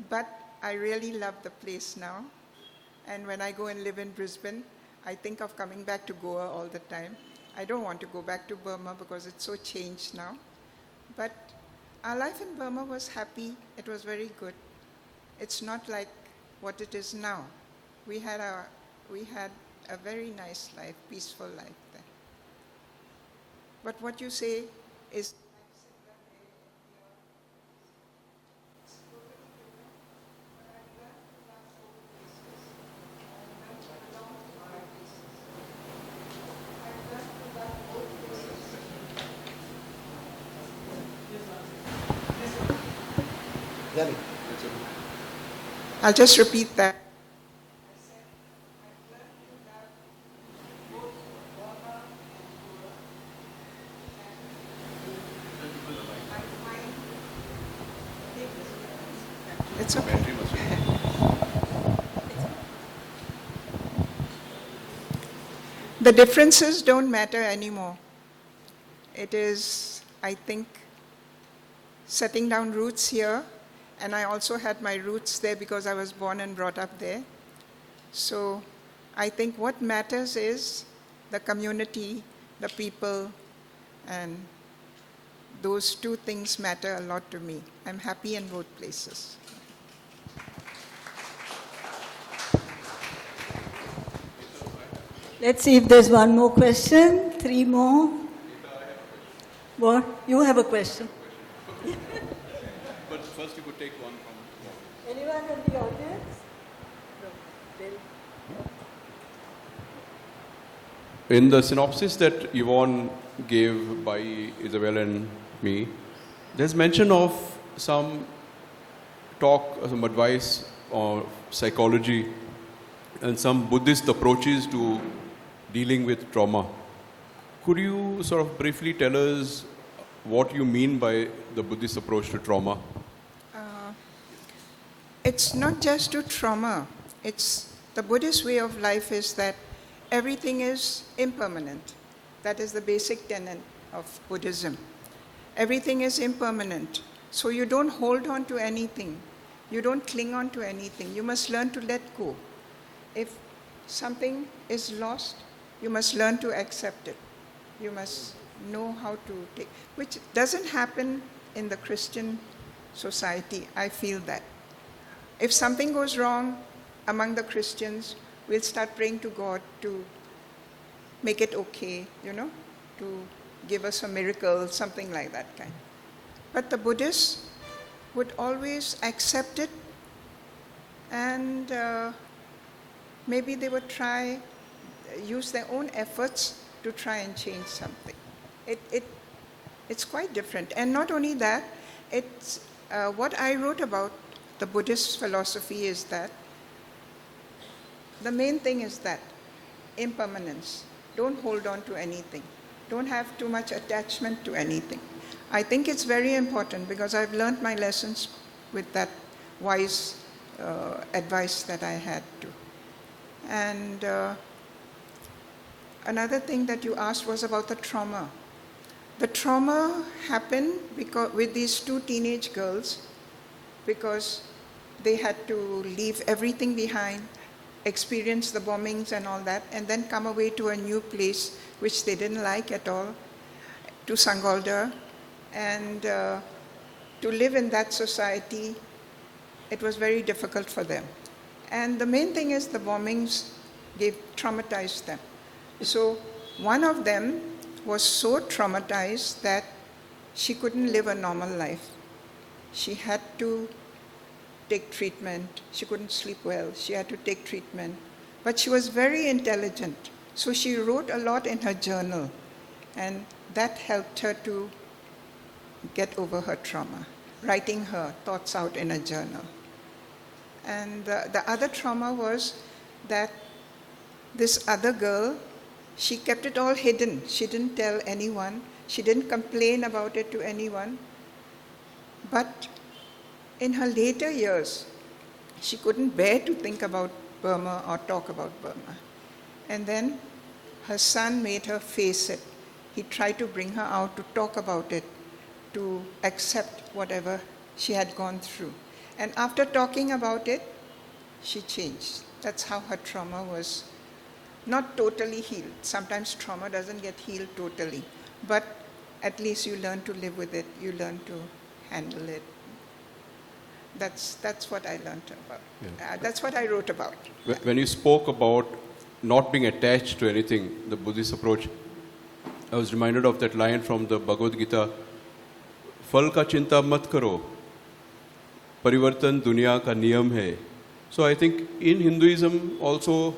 But I really love the place now. And when I go and live in Brisbane, I think of coming back to Goa all the time. I don't want to go back to Burma because it's so changed now. But our life in Burma was happy. It was very good. It's not like what it is now. We had a very nice life, peaceful life there. But what you say is I'll just repeat that. It's okay. The differences don't matter anymore. It is, I think, setting down roots here, and I also had my roots there because I was born and brought up there. So I think what matters is the community, the people, and those two things matter a lot to me. I'm happy in both places. Let's see if there's one more question, 3 more. What? You have a question? But first you could take one from... Anyone in the audience? In the synopsis that Yvonne gave by Isabel and me, there's mention of some talk, some advice on psychology and some Buddhist approaches to dealing with trauma. Could you sort of briefly tell us what you mean by the Buddhist approach to trauma? It's not just to trauma. It's the Buddhist way of life is that everything is impermanent. That is the basic tenet of Buddhism. Everything is impermanent. So you don't hold on to anything. You don't cling on to anything. You must learn to let go. If something is lost, you must learn to accept it. You must know how to take, which doesn't happen in the Christian society. I feel that. If something goes wrong among the Christians, we'll start praying to God to make it okay, to give us a miracle, something like that kind. But the Buddhists would always accept it, and maybe they would use their own efforts to try and change something. It's quite different. And not only that, it's what I wrote about the Buddhist philosophy is that the main thing is that impermanence. Don't hold on to anything. Don't have too much attachment to anything. I think it's very important because I've learned my lessons with that wise advice that I had to. And another thing that you asked was about the trauma. The trauma happened with these 2 teenage girls because they had to leave everything behind, experience the bombings and all that, and then come away to a new place which they didn't like at all, to Sangolda, and to live in that society, it was very difficult for them. And the main thing is the bombings traumatized them. So one of them was so traumatized that she couldn't live a normal life. She had to take treatment. She couldn't sleep well. She had to take treatment. But she was very intelligent. So she wrote a lot in her journal. And that helped her to get over her trauma, writing her thoughts out in a journal. And the other trauma was that this other girl, she kept it all hidden. She didn't tell anyone. She didn't complain about it to anyone. But in her later years, she couldn't bear to think about Burma or talk about Burma. And then her son made her face it. He tried to bring her out to talk about it, to accept whatever she had gone through. And after talking about it, she changed. That's how her trauma was not totally healed. Sometimes trauma doesn't get healed totally, but at least you learn to live with it, you learn to handle it. That's what I learned about. Yeah. That's what I wrote about. When you spoke about not being attached to anything, the Buddhist approach, I was reminded of that line from the Bhagavad Gita, "Fal ka chinta mat karo, parivartan duniya ka niyam hai." So I think in Hinduism also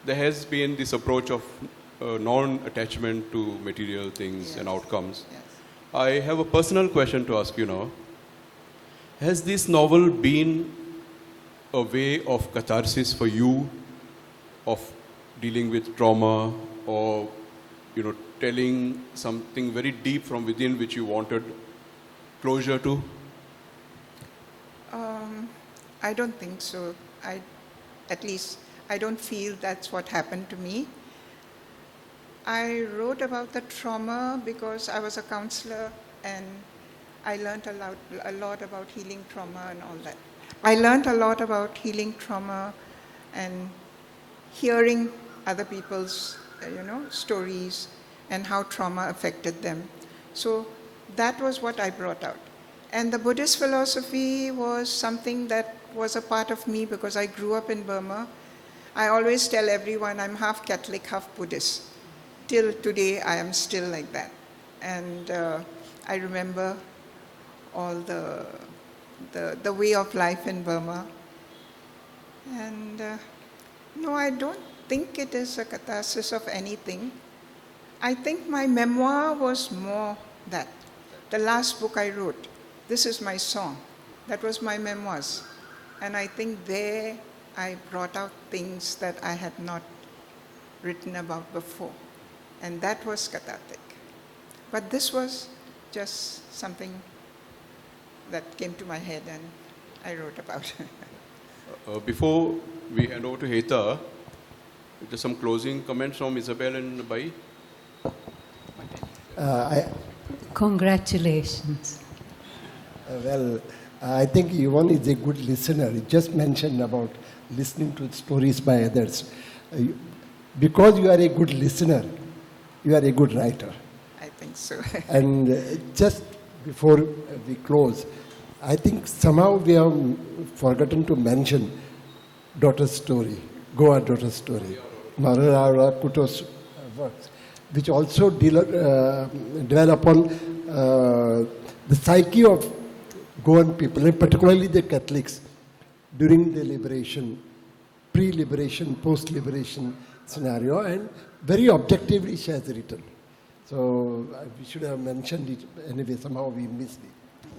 there has been this approach of non-attachment to material things and outcomes. Yes. I have a personal question to ask you now. Has this novel been a way of catharsis for you, of dealing with trauma, or telling something very deep from within which you wanted closure to? I don't think so. At least I don't feel that's what happened to me. I wrote about the trauma because I was a counselor and I learned a lot about healing trauma and all that. I learned a lot about healing trauma and hearing other people's, stories and how trauma affected them. So that was what I brought out. And the Buddhist philosophy was something that was a part of me because I grew up in Burma. I always tell everyone I'm half Catholic, half Buddhist. Till today, I am still like that. And I remember all the way of life in Burma. And no, I don't think it is a catharsis of anything. I think my memoir was more that. The last book I wrote, This Is My Song, that was my memoirs. And I think there I brought out things that I had not written about before. And that was cathartic. But this was just something that came to my head and I wrote about. Before we hand over to Heta, just some closing comments from Isabel and Bai. Congratulations. Well, I think Yvonne is a good listener. You just mentioned about listening to stories by others. Because you are a good listener, you are a good writer. I think so. And just before we close, I think somehow we have forgotten to mention daughter's story, Goa daughter's story, Marara Kuto's works, which also dwell upon the psyche of Goan people, and particularly the Catholics, during the liberation, pre-liberation, post-liberation scenario, and very objectively she has written. So we should have mentioned it anyway, somehow we missed it.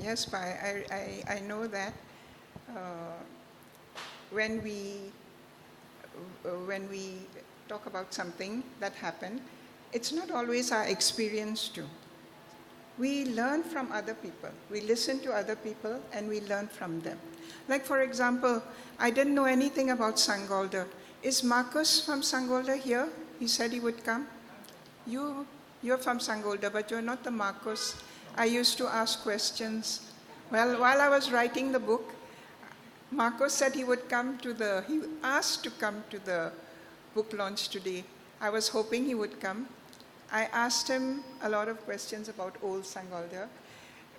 Yes, but I know that when we talk about something that happened, it's not always our experience too. We learn from other people. We listen to other people and we learn from them. Like for example, I didn't know anything about Sangolda. Is Marcus from Sangolda here? He said he would come. You're from Sangolda, but you're not the Marcus. I used to ask questions. Well, while I was writing the book, Marcos said he asked to come to the book launch today. I was hoping he would come. I asked him a lot of questions about old Sangolda.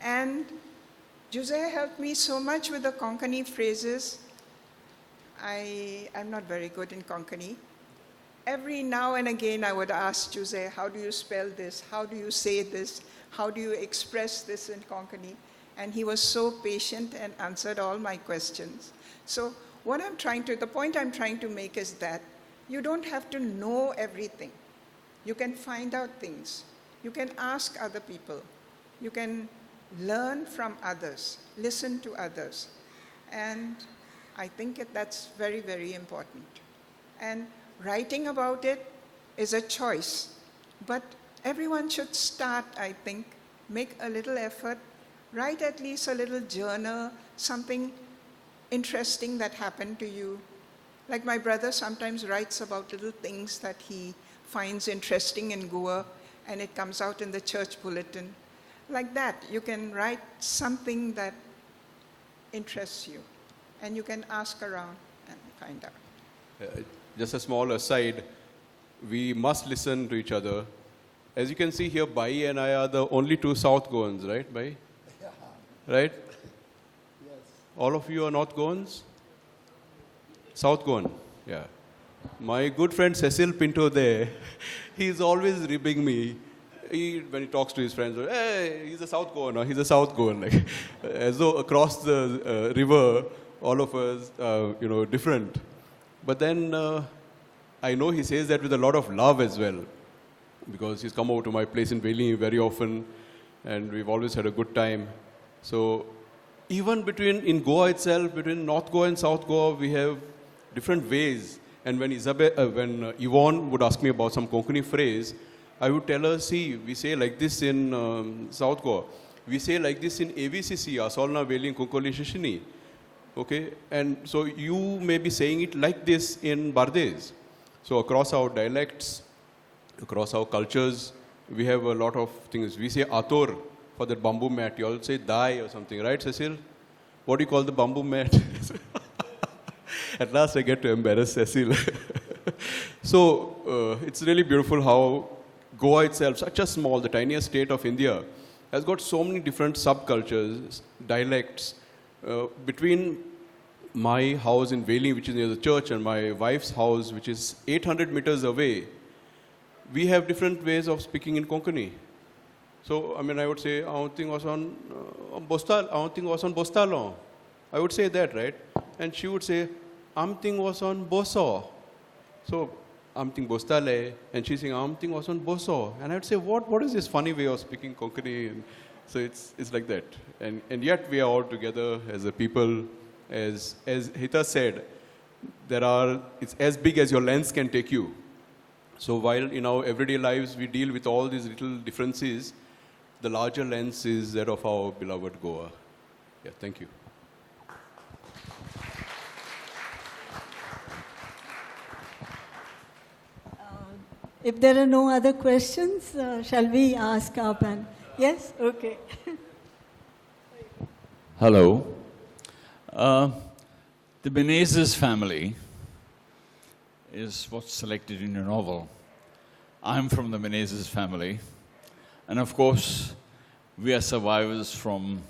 And Jose helped me so much with the Konkani phrases. I'm not very good in Konkani. Every now and again I would ask Jose, how do you spell this? How do you say this? How do you express this in Konkani? And he was so patient and answered all my questions. So the point I'm trying to make is that you don't have to know everything. You can find out things. You can ask other people. You can learn from others, listen to others. And I think that's very, very important. And writing about it is a choice. But everyone should start, I think, make a little effort, write at least a little journal, something interesting that happened to you. Like my brother sometimes writes about little things that he finds interesting in Goa, and it comes out in the church bulletin. Like that, you can write something that interests you, and you can ask around and find out. Just a small aside, we must listen to each other. As you can see here, Bai and I are the only two South Goans, right, Bai? Yeah. Right? Yes. All of you are North Goans? South Goan, yeah. My good friend Cecil Pinto there, he's always ribbing me. When he talks to his friends, hey, he's a South Goan, or he's a South Goan. Like, as though across the river, all of us, different. But then I know he says that with a lot of love as well, because he's come over to my place in Veli very often, and we've always had a good time. So even in Goa itself, between North Goa and South Goa, we have different ways. And when Yvonne would ask me about some Konkani phrase, I would tell her, see, we say like this in South Goa. We say like this in AVCC, Asolna Veli Kunkoli Shishini. Okay? And so you may be saying it like this in Bardes. So across our dialects, across our cultures, we have a lot of things. We say ator for the bamboo mat. You all say dai or something, right, Cecil? What do you call the bamboo mat? At last I get to embarrass Cecil. So it's really beautiful how Goa itself, such a small, the tiniest state of India, has got so many different subcultures, dialects, between my house in Veli, which is near the church, and my wife's house, which is 800 meters away, we have different ways of speaking in Konkani. So, I mean, I would say, "Aunting was on Bostalon." I would say that, right? And she would say, "Amting was on Boso." So, "Amting Bostale," and she's saying, "Amting was on Boso." And I would say, what is this funny way of speaking Konkani? And so it's like that. And yet we are all together as a people. As Hita said, it's as big as your lens can take you. So while in our everyday lives we deal with all these little differences, the larger lens is that of our beloved Goa. Yeah, thank you. If there are no other questions, shall we ask our panel? Yes? Okay. Hello. The Menezes family is what's selected in your novel. I'm from the Menezes family. And of course, we are survivors from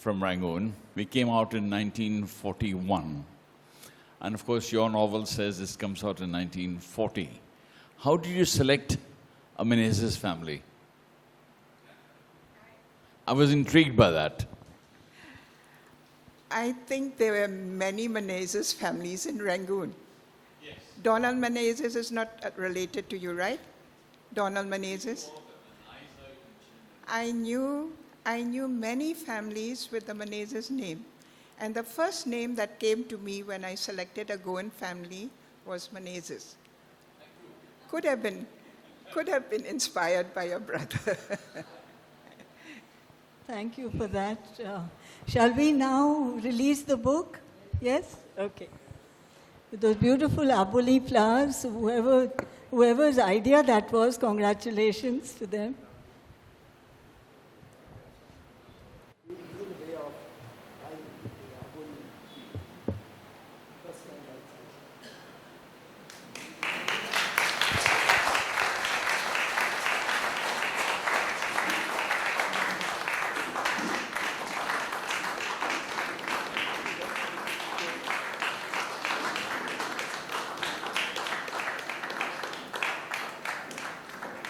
Rangoon. We came out in 1941. And of course, your novel says this comes out in 1940. How did you select a Menezes family? I was intrigued by that. I think there were many Menezes families in Rangoon. Yes. Donald Menezes is not related to you, right? Donald Menezes? I knew many families with the Menezes name. And the first name that came to me when I selected a Goan family was Menezes. Could have been inspired by your brother. Thank you for that. Shall we now release the book? Yes? Okay. With those beautiful aboli flowers, whoever's idea that was, congratulations to them.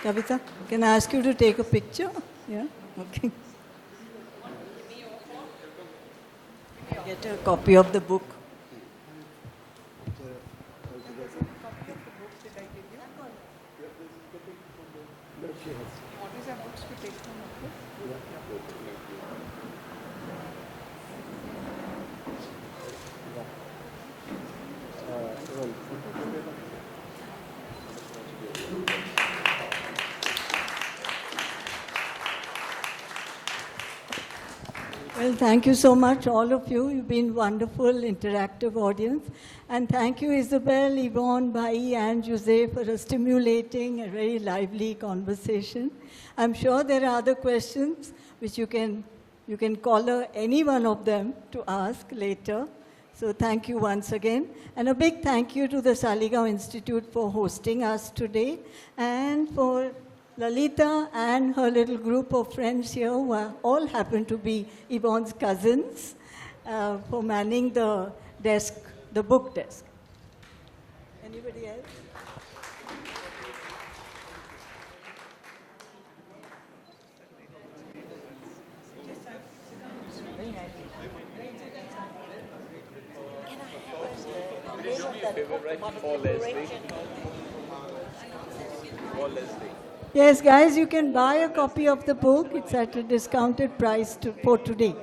Kavita, can I ask you to take a picture? Yeah? Okay. Get a copy of the book. Well, thank you so much, all of you. You've been wonderful, interactive audience. And thank you, Isabel, Yvonne, Bhai, and Jose for a stimulating, a very lively conversation. I'm sure there are other questions which you can call any one of them to ask later. So thank you once again. And a big thank you to the Saligaon Institute for hosting us today, and for Lalita and her little group of friends here, who all happen to be Yvonne's cousins, for manning the desk, the book desk. Anybody else? Yes, guys, you can buy a copy of the book. It's at a discounted price for today.